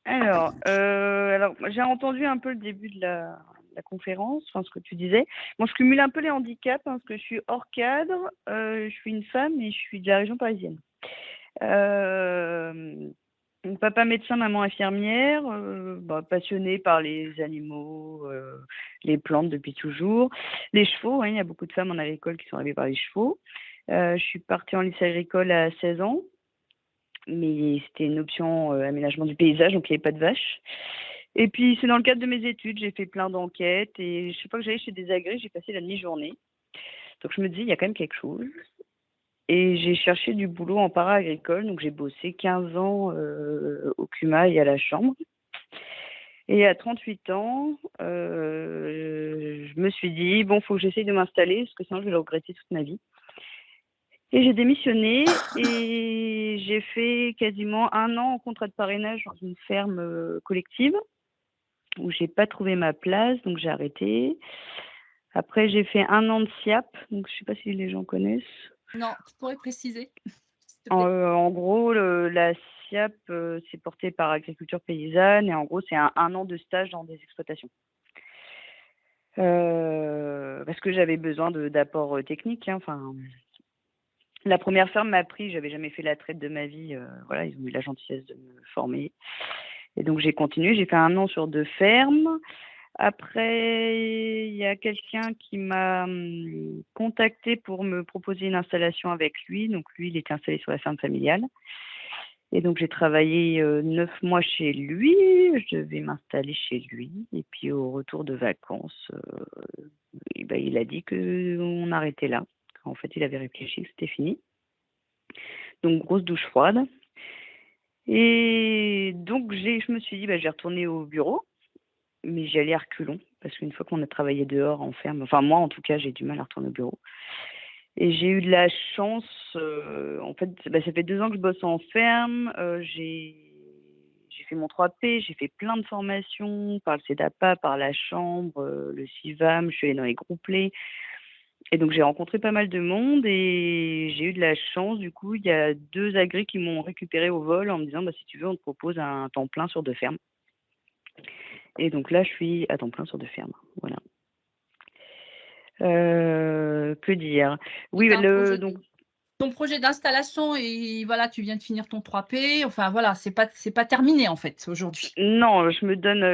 Alors, j'ai entendu un peu le début de la conférence, ce que tu disais. Bon, je cumule un peu les handicaps parce que je suis hors cadre, je suis une femme et je suis de la région parisienne. Papa médecin, maman infirmière, passionnée par les animaux, les plantes depuis toujours. Les chevaux, il y a beaucoup de femmes en agricole qui sont arrivées par les chevaux. Je suis partie en lycée agricole à 16 ans. mais c'était une option aménagement du paysage, donc il n'y avait pas de vaches. Et puis, c'est dans le cadre de mes études, j'ai fait plein d'enquêtes et chaque fois que j'allais chez des agrès, j'ai passé la demi-journée. Donc, je me dis, il y a quand même quelque chose. Et j'ai cherché du boulot en para-agricole, donc j'ai bossé 15 ans au CUMA et à la Chambre. Et à 38 ans, je me suis dit, bon, il faut que j'essaye de m'installer, parce que sinon je vais le regretter toute ma vie. Et j'ai démissionné et j'ai fait quasiment 1 an en contrat de parrainage dans une ferme collective où j'ai pas trouvé ma place, donc j'ai arrêté. Après, j'ai fait 1 an de SIAP, donc je sais pas si les gens connaissent. Non, tu pourrais préciser, s'il te plaît. En gros, la SIAP, c'est porté par Agriculture Paysanne et en gros, c'est un an de stage dans des exploitations. Parce que j'avais besoin d'apports techniques. Enfin, la première ferme m'a pris, j'avais jamais fait la traite de ma vie. Voilà, ils ont eu la gentillesse de me former. Et donc, j'ai continué. J'ai fait 1 an sur 2 fermes. Après, il y a quelqu'un qui m'a contacté pour me proposer une installation avec lui. Donc, lui, il était installé sur la ferme familiale. Et donc, j'ai travaillé 9 mois chez lui. Je devais m'installer chez lui. Et puis, au retour de vacances, il a dit qu'on arrêtait là. En fait, il avait réfléchi que c'était fini. Donc, grosse douche froide. Et donc, je me suis dit, je vais retourner au bureau. Mais j'y allais à reculons, parce qu'une fois qu'on a travaillé dehors en ferme, enfin moi en tout cas, j'ai du mal à retourner au bureau. Et j'ai eu de la chance, en fait, ça fait 2 ans que je bosse en ferme, j'ai fait mon 3P, j'ai fait plein de formations par le CEDAPA, par la Chambre, le CIVAM, je suis allée dans les groupes-lés. Et donc j'ai rencontré pas mal de monde et j'ai eu de la chance, du coup, il y a 2 agrès qui m'ont récupéré au vol en me disant, si tu veux, on te propose un temps plein sur 2 fermes. Et donc là, je suis à temps plein sur 2 fermes. Voilà. Que dire? Oui, Ton projet d'installation, et voilà, tu viens de finir ton 3P. Enfin, voilà, c'est pas terminé, en fait, aujourd'hui. Non, je me donne...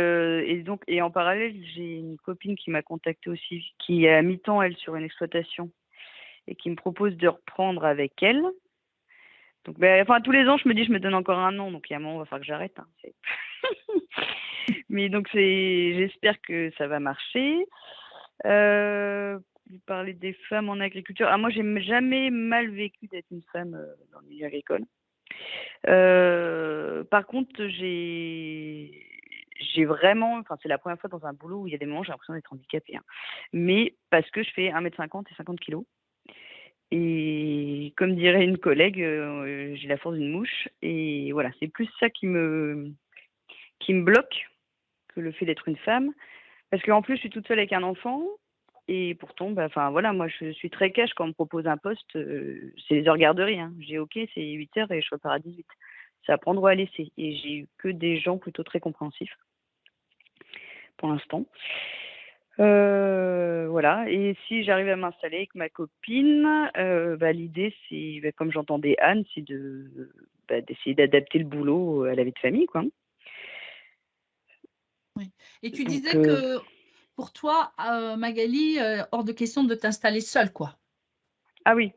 et en parallèle, j'ai une copine qui m'a contactée aussi, qui est à mi-temps, elle, sur une exploitation, et qui me propose de reprendre avec elle. Donc, tous les ans, je me dis, je me donne encore 1 an. Donc, il y a un moment, il va falloir que j'arrête. Mais donc, j'espère que ça va marcher. Vous parlez des femmes en agriculture. Moi, j'ai jamais mal vécu d'être une femme dans le milieu agricole. Par contre, j'ai vraiment, c'est la première fois dans un boulot où il y a des moments où j'ai l'impression d'être handicapée. Mais parce que je fais 1m50 et 50 kg. Et comme dirait une collègue, j'ai la force d'une mouche. Et voilà, c'est plus ça qui me bloque que le fait d'être une femme. Parce qu'en plus, je suis toute seule avec un enfant. Et pourtant, moi, je suis très cash quand on me propose un poste. C'est les heures garderie. J'ai OK, c'est 8h et je repars à 18h. C'est à prendre ou à laisser. Et j'ai eu que des gens plutôt très compréhensifs pour l'instant. Voilà. Et si j'arrive à m'installer avec ma copine, l'idée, c'est, comme j'entendais Anne, c'est d'essayer d'adapter le boulot à la vie de famille, quoi. Oui. Et tu disais que pour toi, Magali, hors de question de t'installer seule, quoi. Ah oui.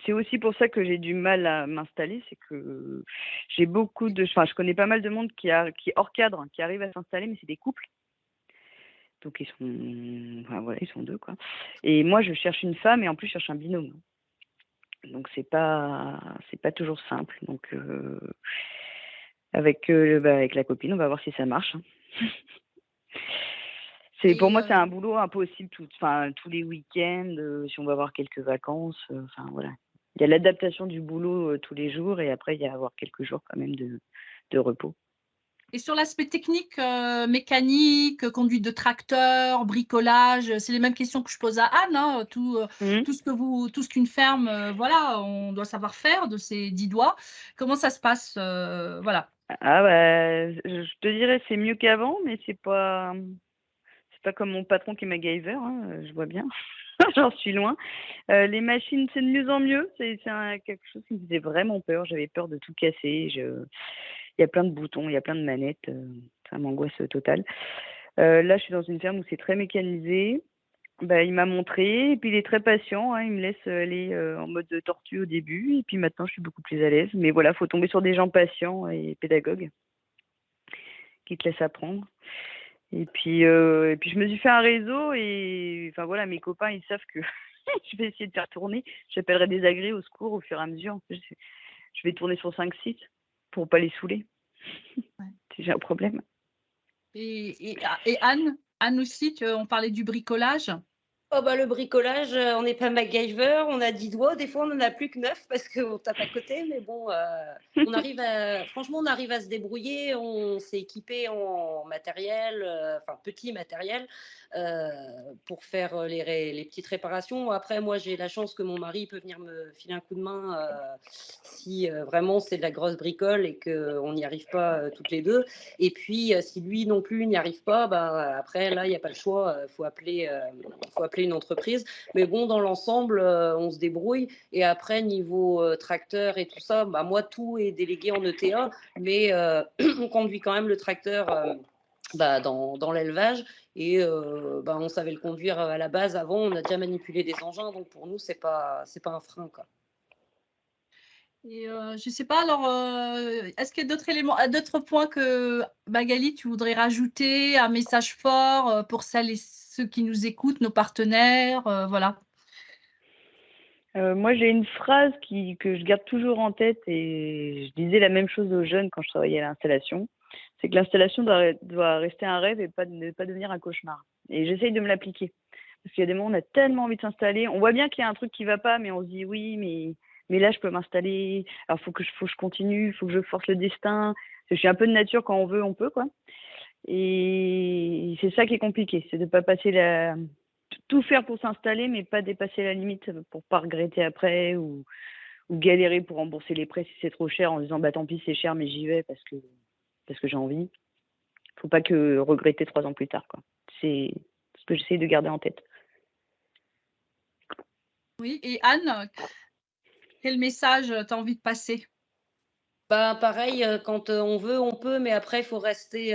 C'est aussi pour ça que j'ai du mal à m'installer, c'est que j'ai je connais pas mal de monde qui hors cadre, qui arrive à s'installer, mais c'est des couples. Donc ils sont 2, quoi. Et moi, je cherche une femme et en plus, je cherche un binôme. Donc c'est pas toujours simple. Donc avec la copine, on va voir si ça marche. Pour moi, c'est un boulot impossible tous les week-ends, si on va avoir quelques vacances. Voilà. Il y a l'adaptation du boulot tous les jours et après, il y a avoir quelques jours quand même de repos. Et sur l'aspect technique, mécanique, conduite de tracteur, bricolage, c'est les mêmes questions que je pose à Anne. Tout ce qu'une ferme, on doit savoir faire de ses 10 doigts. Comment ça se passe, voilà. Je te dirais c'est mieux qu'avant, mais c'est pas comme mon patron qui est MacGyver, je vois bien. J'en suis loin. Les machines, c'est de mieux en mieux. C'est quelque chose qui me faisait vraiment peur. J'avais peur de tout casser. Il y a plein de boutons, il y a plein de manettes. Ça m'angoisse totale. Là, je suis dans une ferme où c'est très mécanisé. il m'a montré, et puis il est très patient, hein, il me laisse aller en mode de tortue au début, et puis maintenant je suis beaucoup plus à l'aise. Mais voilà, il faut tomber sur des gens patients et pédagogues qui te laissent apprendre. Et puis je me suis fait un réseau, et enfin voilà, mes copains, ils savent que je vais essayer de faire tourner. J'appellerai des agrès au secours au fur et à mesure. Je vais tourner sur 5 sites pour pas les saouler. Ouais. Si j'ai un problème. Et Anne aussi, on parlait du bricolage. Oh bah, le bricolage, on n'est pas MacGyver, on a 10 doigts, des fois on n'en a plus que 9 parce qu'on tape à côté, mais bon, franchement, on arrive à se débrouiller, on s'est équipé en matériel, enfin petit matériel, pour faire les petites réparations. Après, moi, j'ai la chance que mon mari peut venir me filer un coup de main si vraiment c'est de la grosse bricole et qu'on n'y arrive pas toutes les deux. Et puis, si lui non plus n'y arrive pas, bah, après, là, il n'y a pas le choix, faut appeler une entreprise. Mais bon, dans l'ensemble, on se débrouille. Et après, niveau tracteur et tout ça, bah, moi, tout est délégué en ETA, mais on conduit quand même le tracteur dans l'élevage. Et on savait le conduire à la base avant, on a déjà manipulé des engins, donc pour nous, c'est pas un frein, quoi. Et je ne sais pas, alors, est-ce qu'il y a d'autres éléments, d'autres points que Magali, tu voudrais rajouter, un message fort pour celles et ceux qui nous écoutent, nos partenaires, voilà. Moi, j'ai une phrase que je garde toujours en tête, et je disais la même chose aux jeunes quand je travaillais à l'installation. C'est que l'installation doit rester un rêve et ne pas devenir un cauchemar. Et j'essaye de me l'appliquer. Parce qu'il y a des moments où on a tellement envie de s'installer. On voit bien qu'il y a un truc qui ne va pas, mais on se dit oui, mais là, je peux m'installer. Alors, faut que je continue, il faut que je force le destin. Je suis un peu de nature, quand on veut, on peut, quoi. Et c'est ça qui est compliqué, c'est de ne pas passer tout faire pour s'installer, mais pas dépasser la limite pour pas regretter après ou galérer pour rembourser les prêts si c'est trop cher en disant bah tant pis c'est cher mais j'y vais parce que j'ai envie. Faut pas que regretter 3 ans plus tard, quoi. C'est ce que j'essaie de garder en tête. Oui, et Anne, quel message tu as envie de passer? Bah, pareil, quand on veut, on peut, mais après, il faut rester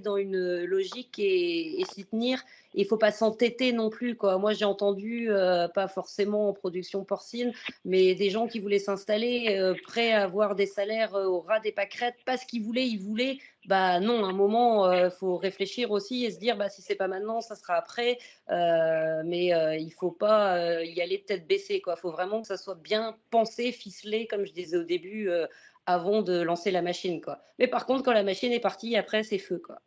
dans une logique et s'y tenir. Il ne faut pas s'entêter non plus, quoi. Moi, j'ai entendu, pas forcément en production porcine, mais des gens qui voulaient s'installer, prêts à avoir des salaires au ras des pâquerettes parce qu'ils voulaient. Bah non, à un moment, il faut réfléchir aussi et se dire, bah, si ce n'est pas maintenant, ça sera après. Mais il ne faut pas y aller tête baissée, quoi. Il faut vraiment que ça soit bien pensé, ficelé, comme je disais au début, avant de lancer la machine, quoi. Mais par contre, quand la machine est partie, après, c'est feu, quoi.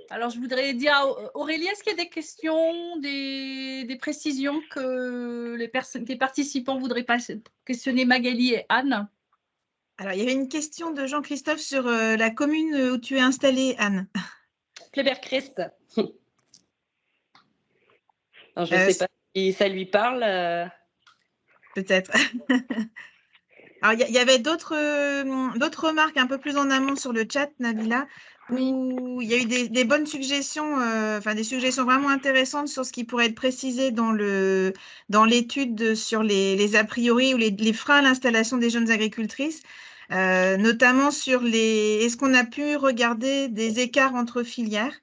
Alors, je voudrais dire à Aurélie, est-ce qu'il y a des questions, des précisions que les participants voudraient questionner Magali et Anne? Alors, il y avait une question de Jean-Christophe sur la commune où tu es installée, Anne. Kléber-Christ. Alors, je ne sais pas si ça lui parle. Peut-être. Alors, il y avait d'autres remarques un peu plus en amont sur le chat, Nabila, où il y a eu des bonnes suggestions, des suggestions vraiment intéressantes sur ce qui pourrait être précisé dans l'étude sur les a priori ou les freins à l'installation des jeunes agricultrices, notamment sur est-ce qu'on a pu regarder des écarts entre filières?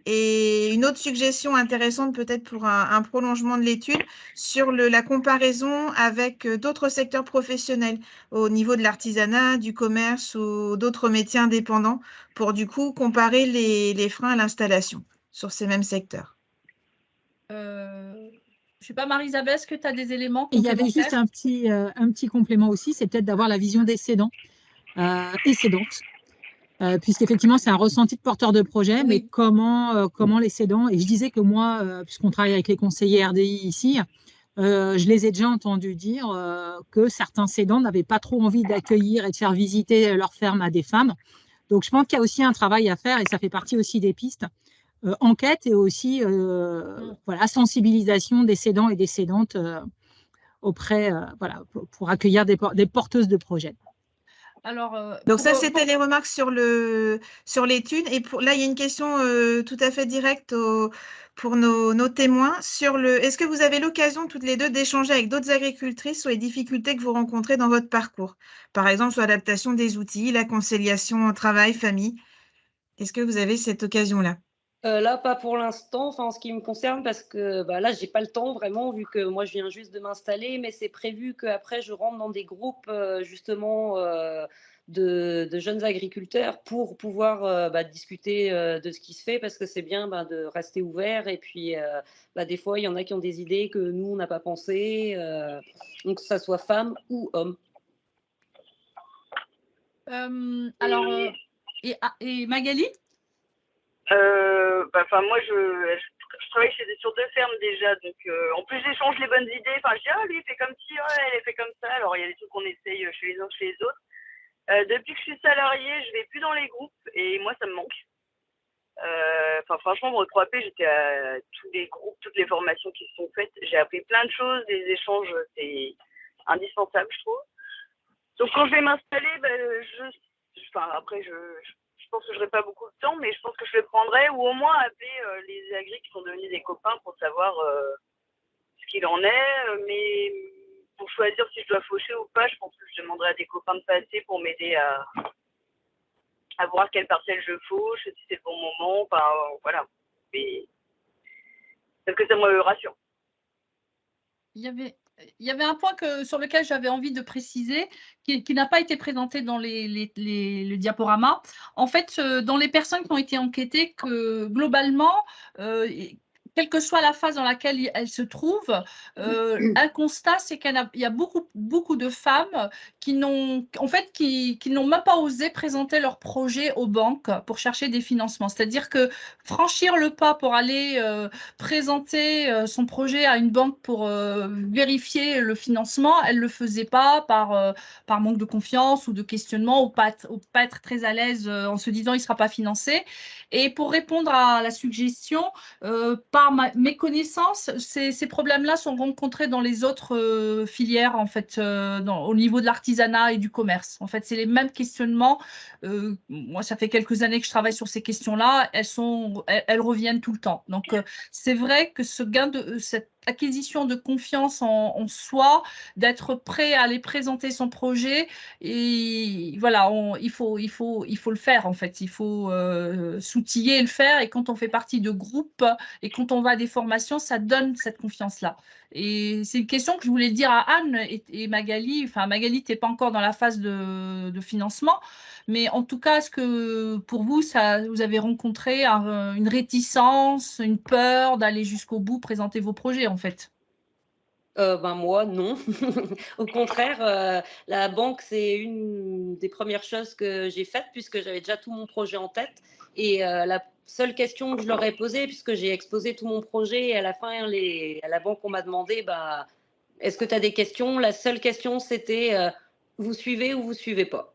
Et une autre suggestion intéressante peut-être pour un prolongement de l'étude sur la comparaison avec d'autres secteurs professionnels au niveau de l'artisanat, du commerce ou d'autres métiers indépendants pour du coup comparer les freins à l'installation sur ces mêmes secteurs. Je ne sais pas, Marie-Isabelle, est-ce que tu as des éléments? Il y avait juste un petit complément aussi, c'est peut-être d'avoir la vision des cédants et cédantes. Puisqu'effectivement, c'est un ressenti de porteur de projet, mais comment les cédants, et je disais que moi, puisqu'on travaille avec les conseillers RDI ici, je les ai déjà entendus dire que certains cédants n'avaient pas trop envie d'accueillir et de faire visiter leur ferme à des femmes. Donc, je pense qu'il y a aussi un travail à faire et ça fait partie aussi des pistes. Enquête et aussi sensibilisation des cédants et des cédantes auprès, pour accueillir des porteuses de projets. Alors, donc ça, c'était les remarques sur l'étude. Et là, il y a une question tout à fait directe pour nos témoins sur est-ce que vous avez l'occasion toutes les deux d'échanger avec d'autres agricultrices sur les difficultés que vous rencontrez dans votre parcours? Par exemple, sur l'adaptation des outils, la conciliation travail-famille. Est-ce que vous avez cette occasion-là? Là, pas pour l'instant, enfin, en ce qui me concerne, parce que là, j'ai pas le temps vraiment, vu que moi, je viens juste de m'installer, mais c'est prévu qu'après, je rentre dans des groupes, justement, de jeunes agriculteurs pour pouvoir discuter de ce qui se fait, parce que c'est bien de rester ouvert. Et puis, des fois, il y en a qui ont des idées que nous, on n'a pas pensé, donc que ça soit femme ou homme. Alors, et Magali? Moi, je travaille sur 2 fermes déjà, donc en plus j'échange les bonnes idées. Enfin, je dis, ah, lui il fait comme ci, elle fait comme ça. Alors il y a des trucs qu'on essaye chez les uns, chez les autres. Depuis que je suis salariée, je vais plus dans les groupes et moi ça me manque. Franchement, au 3P, j'étais à tous les groupes, toutes les formations qui se sont faites. J'ai appris plein de choses, des échanges, c'est indispensable, je trouve. Donc quand je vais m'installer, après je pense que je n'aurai pas beaucoup de temps, mais je pense que je le prendrai, ou au moins appeler les agris qui sont devenus des copains pour savoir ce qu'il en est. Mais pour choisir si je dois faucher ou pas, je pense que je demanderai à des copains de passer pour m'aider à voir quelle parcelle je fauche, si c'est le bon moment. Voilà. Mais parce que ça me rassure. Il y avait un point sur lequel j'avais envie de préciser, qui n'a pas été présenté dans le diaporama. En fait, dans les personnes qui ont été enquêtées, que globalement, quelle que soit la phase dans laquelle elles se trouvent, un constat, c'est qu'il y a beaucoup de femmes qui n'ont même pas osé présenter leur projet aux banques pour chercher des financements. C'est-à-dire que franchir le pas pour aller présenter son projet à une banque pour vérifier le financement, elle ne le faisait pas par manque de confiance ou de questionnement, ou pas être très à l'aise en se disant il ne sera pas financé. Et pour répondre à la suggestion, par mes connaissances, ces problèmes-là sont rencontrés dans les autres filières, en fait, au niveau de l'artisanat et du commerce. En fait, c'est les mêmes questionnements. Moi, ça fait quelques années que je travaille sur ces questions-là. Elles reviennent tout le temps. Donc, c'est vrai que cette acquisition de confiance en soi, d'être prêt à aller présenter son projet, et voilà, il faut le faire, en fait. Il faut s'outiller et le faire. Et quand on fait partie de groupes et quand on va à des formations, ça donne cette confiance-là. Et c'est une question que je voulais dire à Anne et Magali. Enfin, Magali, tu n'es pas encore dans la phase de financement, mais en tout cas, est-ce que pour vous, vous avez rencontré une réticence, une peur d'aller jusqu'au bout, présenter vos projets, en fait? Moi, non. Au contraire, la banque, c'est une des premières choses que j'ai faites, puisque j'avais déjà tout mon projet en tête. Et la seule question que je leur ai posée, puisque j'ai exposé tout mon projet, et à la fin, à la banque, on m'a demandé, est-ce que tu as des questions? La seule question, c'était vous suivez ou vous suivez pas?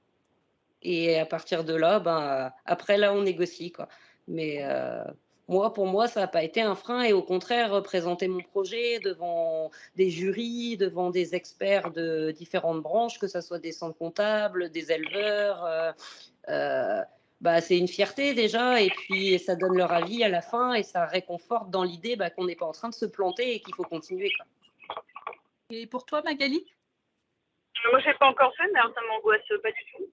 Et à partir de là, après, là, on négocie, quoi. Mais pour moi, ça n'a pas été un frein. Et au contraire, présenter mon projet devant des jurys, devant des experts de différentes branches, que ce soit des centres comptables, des éleveurs, c'est une fierté déjà. Et puis, ça donne leur avis à la fin et ça réconforte dans l'idée qu'on n'est pas en train de se planter et qu'il faut continuer, quoi. Et pour toi, Magali? Moi, je n'ai pas encore fait, mais ça ne m'angoisse pas du tout.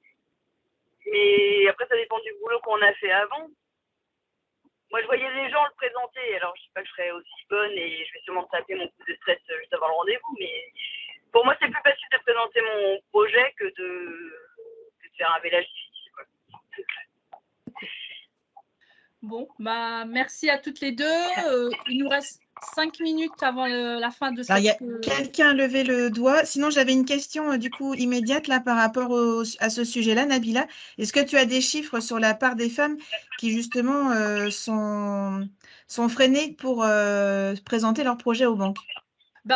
Mais après, ça dépend du boulot qu'on a fait avant. Moi, je voyais les gens le présenter. Alors, je ne sais pas que je serais aussi bonne et je vais sûrement taper mon coup de stress juste avant le rendez-vous. Mais pour moi, c'est plus facile de présenter mon projet que de faire un village difficile, quoi. Bon, merci à toutes les deux. Il nous reste 5 minutes avant la fin de cette... Il y a quelqu'un a levé le doigt. Sinon, j'avais une question du coup immédiate là par rapport à ce sujet-là, Nabila. Est-ce que tu as des chiffres sur la part des femmes qui justement sont freinées pour présenter leur projet aux banques?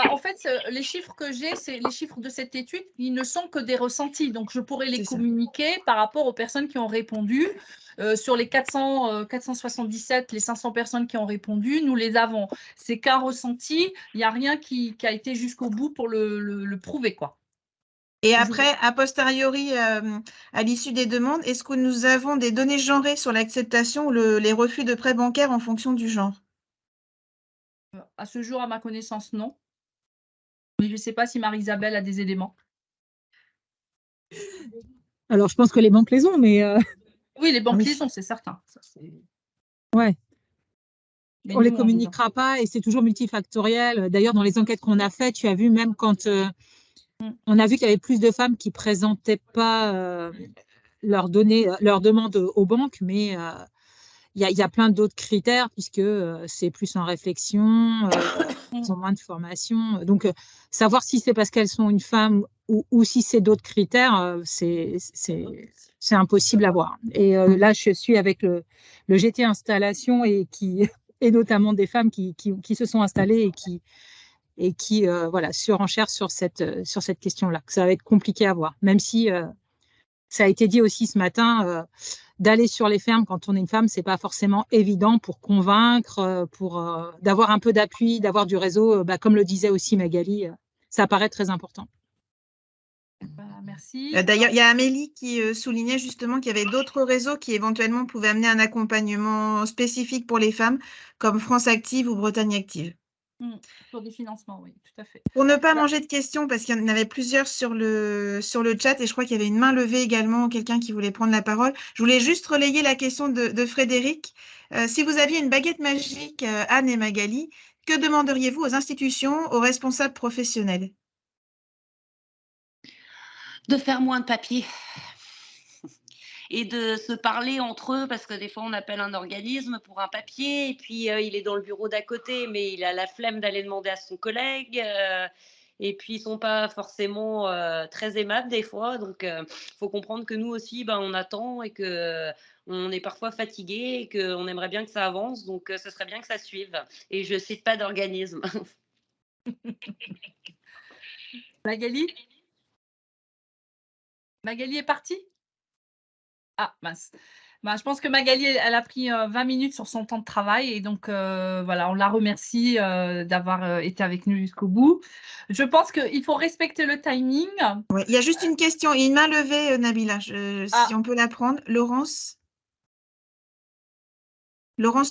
En fait, les chiffres que j'ai, c'est les chiffres de cette étude, ils ne sont que des ressentis. Donc, je pourrais les communiquer par rapport aux personnes qui ont répondu. Sur les 477, les 500 personnes qui ont répondu, nous les avons. C'est qu'un ressenti, il n'y a rien qui a été jusqu'au bout pour le prouver, quoi. Et après, a posteriori, à l'issue des demandes, est-ce que nous avons des données genrées sur l'acceptation ou les refus de prêts bancaires en fonction du genre? À ce jour, à ma connaissance, non. Mais je ne sais pas si Marie-Isabelle a des éléments. Alors, je pense que les banques les ont, mais… Oui, les banques les ont, c'est certain. Ouais. Mais On ne les nous, communiquera pas et c'est toujours multifactoriel. D'ailleurs, dans les enquêtes qu'on a faites, tu as vu même quand on a vu qu'il y avait plus de femmes qui ne présentaient pas leurs demandes aux banques, mais il y a plein d'autres critères puisque c'est plus en réflexion, elles ont moins de formation. Donc, savoir si c'est parce qu'elles sont une femme ou si c'est d'autres critères, c'est impossible à voir. Et là, je suis avec le GT Installation et notamment des femmes qui se sont installées et qui voilà, surenchèrent sur cette question-là. Ça va être compliqué à voir, même si ça a été dit aussi ce matin, d'aller sur les fermes quand on est une femme, c'est pas forcément évident pour convaincre, d'avoir un peu d'appui, d'avoir du réseau. Comme le disait aussi Magali, ça paraît très important. Merci. D'ailleurs, il y a Amélie qui soulignait justement qu'il y avait d'autres réseaux qui éventuellement pouvaient amener un accompagnement spécifique pour les femmes, comme France Active ou Bretagne Active. Pour des financements, oui, tout à fait. Pour ne pas manger de questions, parce qu'il y en avait plusieurs sur le chat, et je crois qu'il y avait une main levée également, quelqu'un qui voulait prendre la parole. Je voulais juste relayer la question de Frédéric. Si vous aviez une baguette magique, Anne et Magali, que demanderiez-vous aux institutions, aux responsables professionnels? De faire moins de papier et de se parler entre eux, parce que des fois on appelle un organisme pour un papier et puis il est dans le bureau d'à côté mais il a la flemme d'aller demander à son collègue et puis ils sont pas forcément très aimables des fois, donc faut comprendre que nous aussi on attend et que on est parfois fatigué et qu'on aimerait bien que ça avance, donc ce serait bien que ça suive, et je cite pas d'organisme. Magali est partie? Ah, mince. Je pense que Magali, elle a pris 20 minutes sur son temps de travail et donc voilà, on la remercie d'avoir été avec nous jusqu'au bout. Je pense qu'il faut respecter le timing. Ouais, il y a juste une question, une main levée, Nabila, si on peut la prendre. Laurence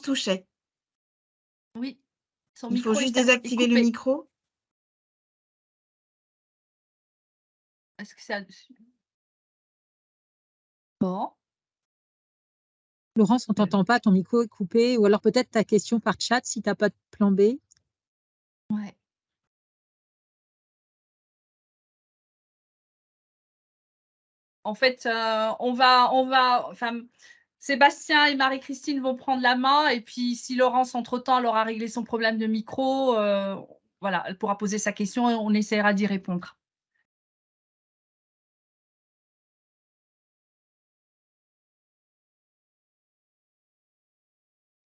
Touchet. Oui. Il faut juste désactiver le micro. Est-ce que c'est dessus? Bon. Laurence, on ne t'entend pas, ton micro est coupé, ou alors peut-être ta question par chat si tu n'as pas de plan B. Ouais. En fait, Sébastien et Marie-Christine vont prendre la main et puis si Laurence, entre-temps, elle aura réglé son problème de micro, voilà, elle pourra poser sa question et on essaiera d'y répondre.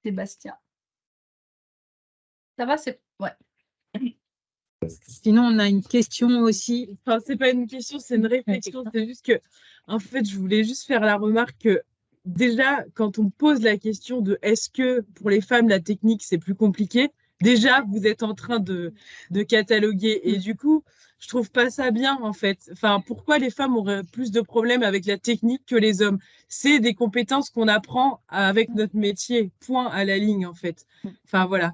Sébastien. Ça va, c'est... Ouais. Sinon, on a une question aussi. Enfin, c'est pas une question, c'est une réflexion. C'est juste que, en fait, je voulais juste faire la remarque que déjà, quand on pose la question de est-ce que pour les femmes, la technique, c'est plus compliqué, déjà, vous êtes en train de cataloguer. Et du coup, je trouve pas ça bien, en fait. Enfin, pourquoi les femmes auraient plus de problèmes avec la technique que les hommes? C'est des compétences qu'on apprend avec notre métier, point à la ligne, en fait. Enfin, voilà,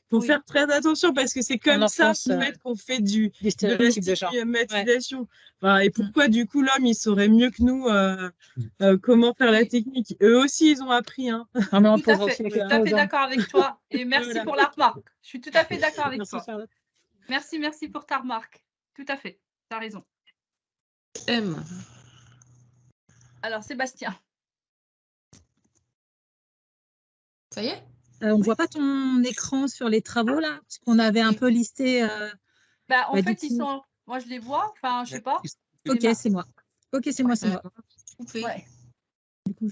faut faire très attention parce que c'est comme ça qu'on fait de la stigmatisation. Enfin, et pourquoi, du coup, l'homme, il saurait mieux que nous comment faire la technique? Eux aussi, ils ont appris. Hein. Tout à fait d'accord avec toi. Et merci pour la remarque. Je suis tout à fait d'accord avec toi. Merci pour ta remarque. Tout à fait. Tu as raison. Alors, Sébastien. Ça y est? On ne voit pas ton écran sur les travaux, là, parce qu'on avait un peu listé. En fait, ils sont... Moi, je les vois. Enfin, je ne sais pas. Ok, c'est moi. Ok, c'est moi. Ouais. Du coup,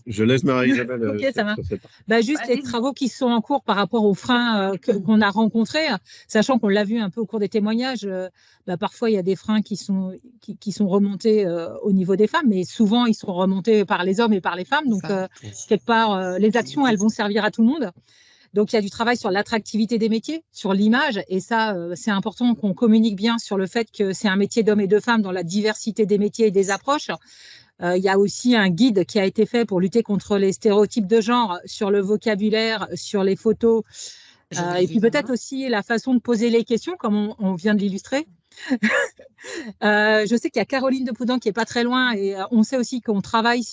je laisse Marie-Isabelle. Ok, ça va. Juste les travaux qui sont en cours par rapport aux freins qu'on a rencontrés, sachant qu'on l'a vu un peu au cours des témoignages, parfois il y a des freins qui sont remontés au niveau des femmes, mais souvent ils sont remontés par les hommes et par les femmes. Donc, quelque part, les actions, elles vont servir à tout le monde. Donc, il y a du travail sur l'attractivité des métiers, sur l'image, et ça, c'est important qu'on communique bien sur le fait que c'est un métier d'hommes et de femmes dans la diversité des métiers et des approches. Il y a aussi un guide qui a été fait pour lutter contre les stéréotypes de genre sur le vocabulaire, sur les photos, et puis peut-être aussi la façon de poser les questions, comme on vient de l'illustrer. Je sais qu'il y a Caroline de Poudan qui n'est pas très loin, et on sait aussi qu'on travaille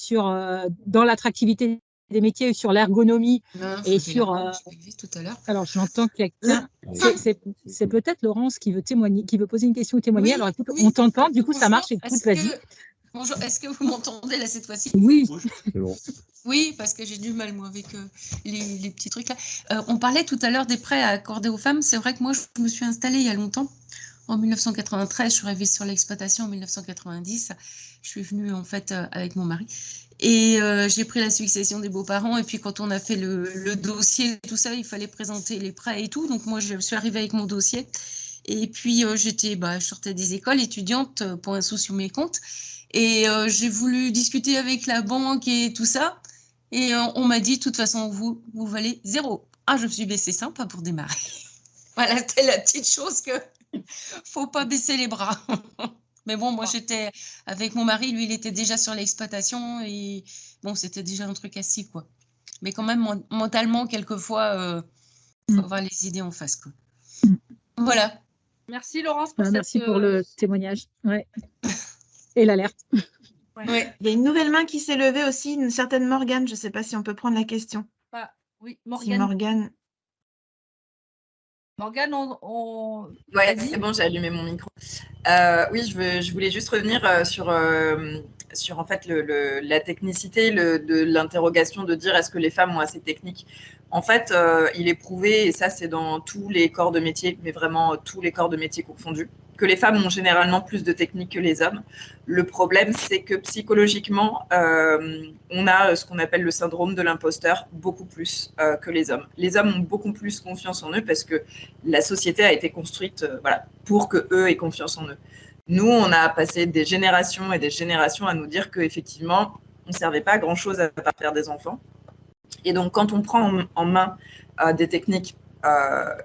dans l'attractivité des métiers sur l'ergonomie et sur… tout à l'heure. Alors, j'entends quelqu'un… C'est peut-être Laurence qui veut témoigner, qui veut poser une question ou témoigner. Oui, alors, écoute, oui. on t'entend, du coup, ça Bonjour, marche. Écoute, vas-y. Bonjour, est-ce que vous m'entendez là cette fois-ci? Oui. C'est bon. Oui, parce que j'ai du mal, moi, avec les petits trucs là. On parlait tout à l'heure des prêts accordés aux femmes. C'est vrai que moi, je me suis installée il y a longtemps. En 1993, je suis arrivée sur l'exploitation en 1990. Je suis venue, en fait, avec mon mari. Et j'ai pris la succession des beaux-parents. Et puis, quand on a fait le dossier, tout ça, il fallait présenter les prêts et tout. Donc, moi, je suis arrivée avec mon dossier. Et puis, je sortais des écoles étudiantes pour un sou sur mes comptes. Et j'ai voulu discuter avec la banque et tout ça. Et on m'a dit, de toute façon, vous valez 0. Ah, je me suis baissée sympa pour démarrer. Voilà, c'était la petite chose que faut pas baisser les bras. Mais bon, moi, j'étais avec mon mari. Lui, il était déjà sur l'exploitation. Et bon, c'était déjà un truc assis, quoi. Mais quand même, mentalement, quelquefois, faut avoir les idées en face, quoi. Voilà. Merci, Laurence, pour Merci pour le témoignage. Ouais. Et l'alerte. Ouais. Il y a une nouvelle main qui s'est levée aussi, une certaine Morgane. Je ne sais pas si on peut prendre la question. Oui, Si Morgane. Morgane, Ouais, c'est bon, j'ai allumé mon micro. Oui, je voulais juste revenir sur en fait la technicité de l'interrogation de dire est-ce que les femmes ont assez de technique. En fait, il est prouvé, et ça c'est dans tous les corps de métier, mais vraiment tous les corps de métier confondus, que les femmes ont généralement plus de technique que les hommes. Le problème, c'est que psychologiquement, on a ce qu'on appelle le syndrome de l'imposteur beaucoup plus que les hommes. Les hommes ont beaucoup plus confiance en eux parce que la société a été construite pour qu'eux aient confiance en eux. Nous, on a passé des générations et des générations à nous dire qu'effectivement, on ne servait pas à grand-chose à part faire des enfants. Et donc, quand on prend en main des techniques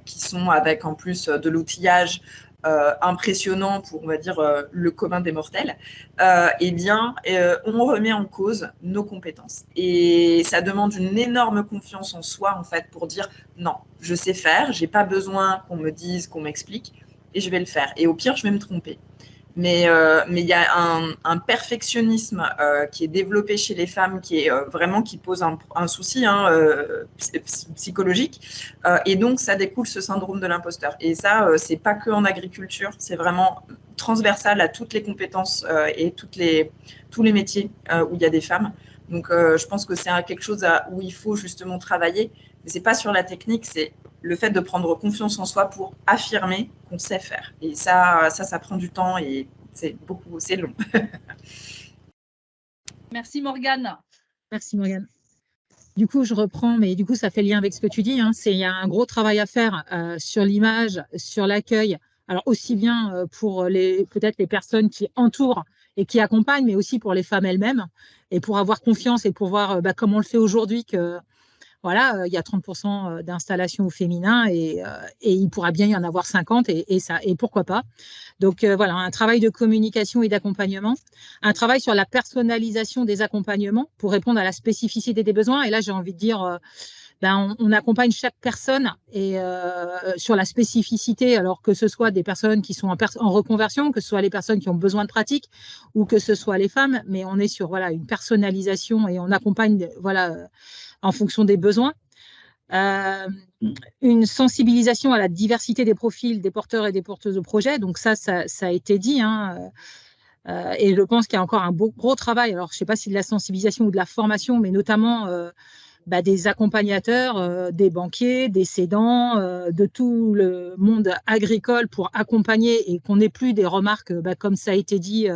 qui sont avec en plus de l'outillage impressionnant pour, on va dire, le commun des mortels, eh bien, on remet en cause nos compétences. Et ça demande une énorme confiance en soi, en fait, pour dire non, je sais faire, je n'ai pas besoin qu'on me dise, qu'on m'explique, et je vais le faire. Et au pire, je vais me tromper. Mais il y a un perfectionnisme qui est développé chez les femmes qui est vraiment qui pose un souci psychologique et donc ça découle ce syndrome de l'imposteur. Et ça, c'est pas que en agriculture, c'est vraiment transversal à toutes les compétences et tous les métiers où il y a des femmes. Donc je pense que c'est quelque chose où il faut justement travailler. Mais c'est pas sur la technique, c'est le fait de prendre confiance en soi pour affirmer qu'on sait faire. Et ça prend du temps et c'est long. Merci Morgane. Merci Morgane. Du coup, je reprends, mais du coup, ça fait lien avec ce que tu dis. Il y a un gros travail à faire sur l'image, sur l'accueil. Alors, aussi bien pour peut-être les personnes qui entourent et qui accompagnent, mais aussi pour les femmes elles-mêmes, et pour avoir confiance et pour voir, comme on le fait aujourd'hui, que voilà, il y a 30% d'installations au féminin et il pourra bien y en avoir 50 et pourquoi pas. Donc voilà, un travail de communication et d'accompagnement, un travail sur la personnalisation des accompagnements pour répondre à la spécificité des besoins. Et là, j'ai envie de dire, on accompagne chaque personne et sur la spécificité, alors que ce soit des personnes qui sont en reconversion, que ce soit les personnes qui ont besoin de pratique ou que ce soit les femmes, mais on est sur voilà, une personnalisation et on accompagne en fonction des besoins. Une sensibilisation à la diversité des profils des porteurs et des porteuses de projets. Donc ça a été dit. Et je pense qu'il y a encore un gros travail. Alors, je ne sais pas si de la sensibilisation ou de la formation, mais notamment des accompagnateurs, des banquiers, des cédants, de tout le monde agricole pour accompagner et qu'on n'ait plus des remarques, comme ça a été dit,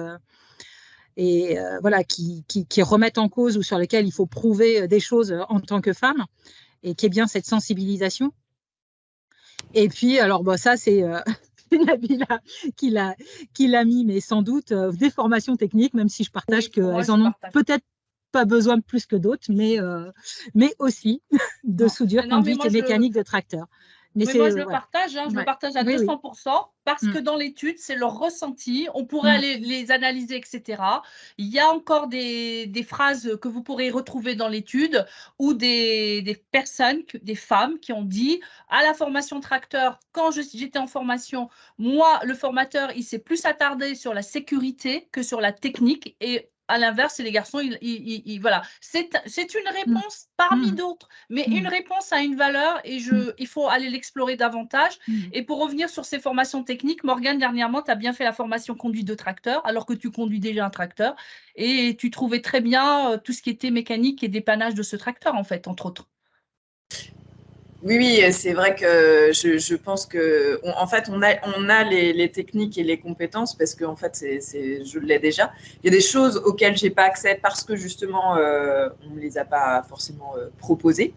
qui remettent en cause ou sur lesquelles il faut prouver des choses en tant que femme, et qui est bien cette sensibilisation. Et puis, alors, ça, c'est Nabila qui l'a mis, mais sans doute des formations techniques, même si je partage qu'elles en ont peut-être pas besoin plus que d'autres, mais aussi de soudure, conduite et mécanique de tracteur. Mais moi, je le partage, je le partage à 200%, parce que dans l'étude, c'est leur ressenti. On pourrait aller les analyser, etc. Il y a encore des phrases que vous pourrez retrouver dans l'étude ou des personnes, des femmes qui ont dit à la formation tracteur, quand j'étais en formation, moi, le formateur, il s'est plus attardé sur la sécurité que sur la technique. Et à l'inverse, c'est les garçons, voilà. C'est une réponse parmi d'autres, mais une réponse a une valeur et il faut aller l'explorer davantage. Et pour revenir sur ces formations techniques, Morgane, dernièrement, tu as bien fait la formation conduite de tracteur, alors que tu conduis déjà un tracteur, et tu trouvais très bien tout ce qui était mécanique et dépannage de ce tracteur, en fait, entre autres. Oui, c'est vrai que je pense que, en fait, on a les techniques et les compétences parce que, en fait, je l'ai déjà. Il y a des choses auxquelles j'ai pas accès parce que justement, on me les a pas forcément proposées.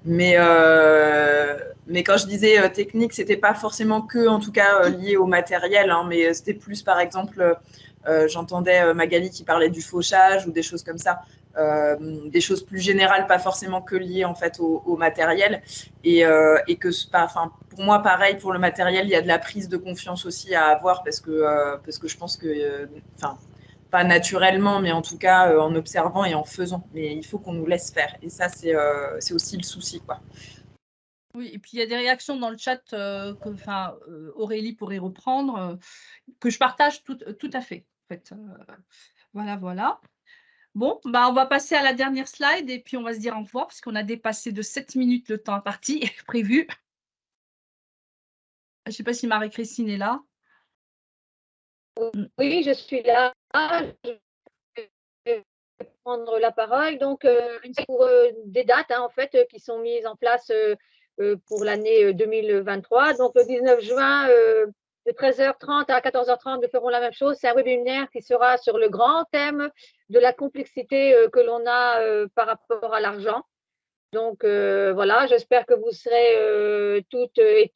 Mais quand je disais technique, c'était pas forcément que, en tout cas, lié au matériel, hein, mais c'était plus, par exemple, j'entendais Magali qui parlait du fauchage ou des choses comme ça. Des choses plus générales, pas forcément que liées en fait au matériel, et que pour moi pareil, pour le matériel, il y a de la prise de confiance aussi à avoir parce que je pense que pas naturellement, mais en tout cas en observant et en faisant, mais il faut qu'on nous laisse faire, et ça c'est aussi le souci, quoi. Oui, et puis il y a des réactions dans le chat Aurélie pourrait reprendre, que je partage tout à fait, en fait. Voilà. Bon, on va passer à la dernière slide et puis on va se dire au revoir parce qu'on a dépassé de 7 minutes le temps imparti prévu. Je ne sais pas si Marie-Christine est là. Oui, je suis là. Je vais prendre la parole. Donc, pour des dates en fait, qui sont mises en place pour l'année 2023. Donc, le 19 juin, de 13h30 à 14h30, nous ferons la même chose. C'est un webinaire qui sera sur le grand thème de la complexité que l'on a par rapport à l'argent. Donc, voilà, j'espère que vous serez toutes et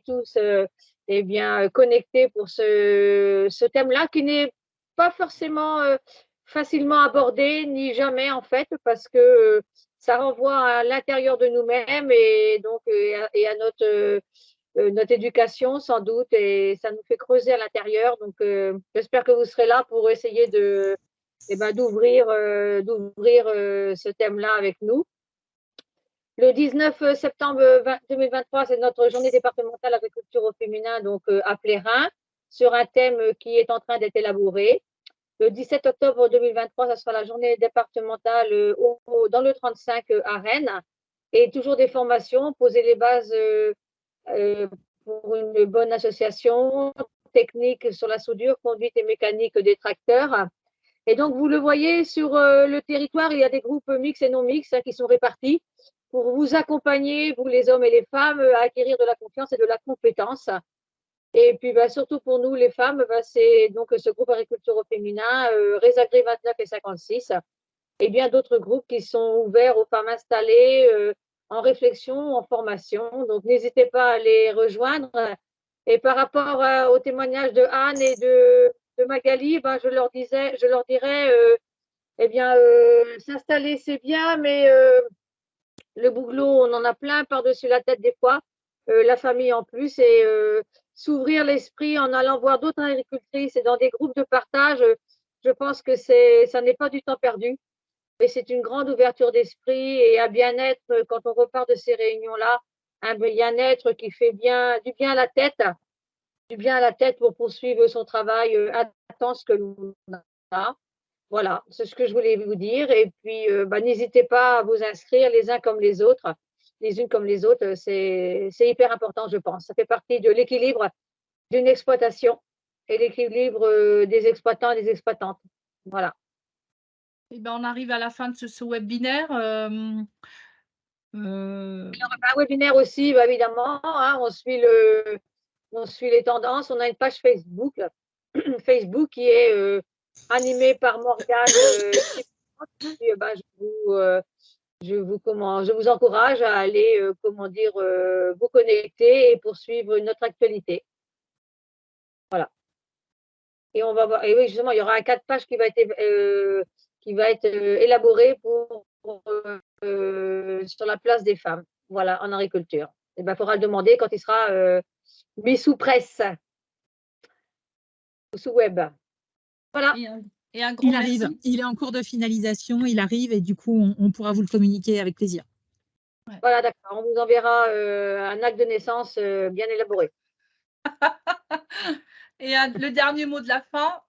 tous bien, connectés pour ce thème-là qui n'est pas forcément facilement abordé, ni jamais en fait, parce que ça renvoie à l'intérieur de nous-mêmes et donc et à notre éducation sans doute, et ça nous fait creuser à l'intérieur. Donc, j'espère que vous serez là pour essayer d'ouvrir ce thème-là avec nous. Le 19 septembre 2023, c'est notre journée départementale agriculture au féminin, donc à Plérin, sur un thème qui est en train d'être élaboré. Le 17 octobre 2023, ça sera la journée départementale dans le 35 à Rennes, et toujours des formations, poser les bases pour une bonne association technique sur la soudure, conduite et mécanique des tracteurs. Et donc, vous le voyez, sur le territoire, il y a des groupes mixtes et non mixtes qui sont répartis pour vous accompagner, vous les hommes et les femmes, à acquérir de la confiance et de la compétence. Et puis, surtout pour nous, les femmes, c'est donc ce groupe agriculture au féminin, Résagré 29 et 56, et bien d'autres groupes qui sont ouverts aux femmes installées, en réflexion, en formation. Donc, n'hésitez pas à les rejoindre. Et par rapport au témoignage de Anne et de Magali, je leur dirais, s'installer, c'est bien, mais le boulot, on en a plein par-dessus la tête des fois, la famille en plus, et s'ouvrir l'esprit en allant voir d'autres agricultrices et dans des groupes de partage, je pense que ça n'est pas du temps perdu, mais c'est une grande ouverture d'esprit et un bien-être quand on repart de ces réunions-là, un bien-être qui fait du bien à la tête pour poursuivre son travail intense que l'on a. Voilà, c'est ce que je voulais vous dire. Et puis, n'hésitez pas à vous inscrire les uns comme les autres, les unes comme les autres. C'est hyper important, je pense. Ça fait partie de l'équilibre d'une exploitation et l'équilibre des exploitants et des exploitantes. Voilà. Et on arrive à la fin de ce webinaire. Il y aura un webinaire aussi, évidemment. Hein, on suit les tendances. On a une page Facebook, qui est animée par Morgane. Je vous encourage à aller, vous connecter et poursuivre notre actualité. Voilà. Et on va voir. Et oui, justement, il y aura un 4 pages qui va être élaboré sur la place des femmes, voilà, en agriculture. Et il faudra le demander quand il sera mis sous presse, sous web. Voilà. Et un grand il arrive, merci. Il est en cours de finalisation, il arrive et du coup, on pourra vous le communiquer avec plaisir. Ouais. Voilà, d'accord. On vous enverra un acte de naissance bien élaboré. Et le dernier mot de la fin,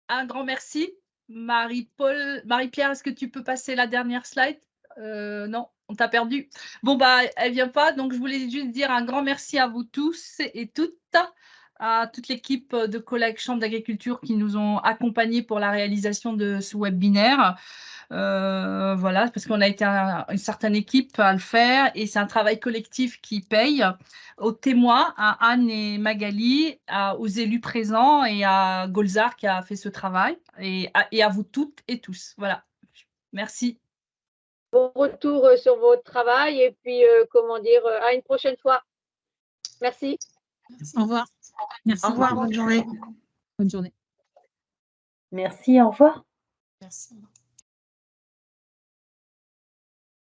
un grand merci. Marie-Pierre, est-ce que tu peux passer la dernière slide? Non, on t'a perdu. Bon, bah, elle vient pas. Donc, je voulais juste dire un grand merci à vous tous et toutes, à toute l'équipe de collègues Chambre d'agriculture qui nous ont accompagnés pour la réalisation de ce webinaire. Voilà, parce qu'on a été une certaine équipe à le faire et c'est un travail collectif qui paye. Aux témoins, à Anne et Magali, aux élus présents et à Golzar qui a fait ce travail et à vous toutes et tous. Voilà, merci. Bon retour sur votre travail et puis, comment dire, à une prochaine fois. Merci. Au revoir. Merci. Au revoir, bonne journée. Bonne journée. Merci, au revoir. Merci.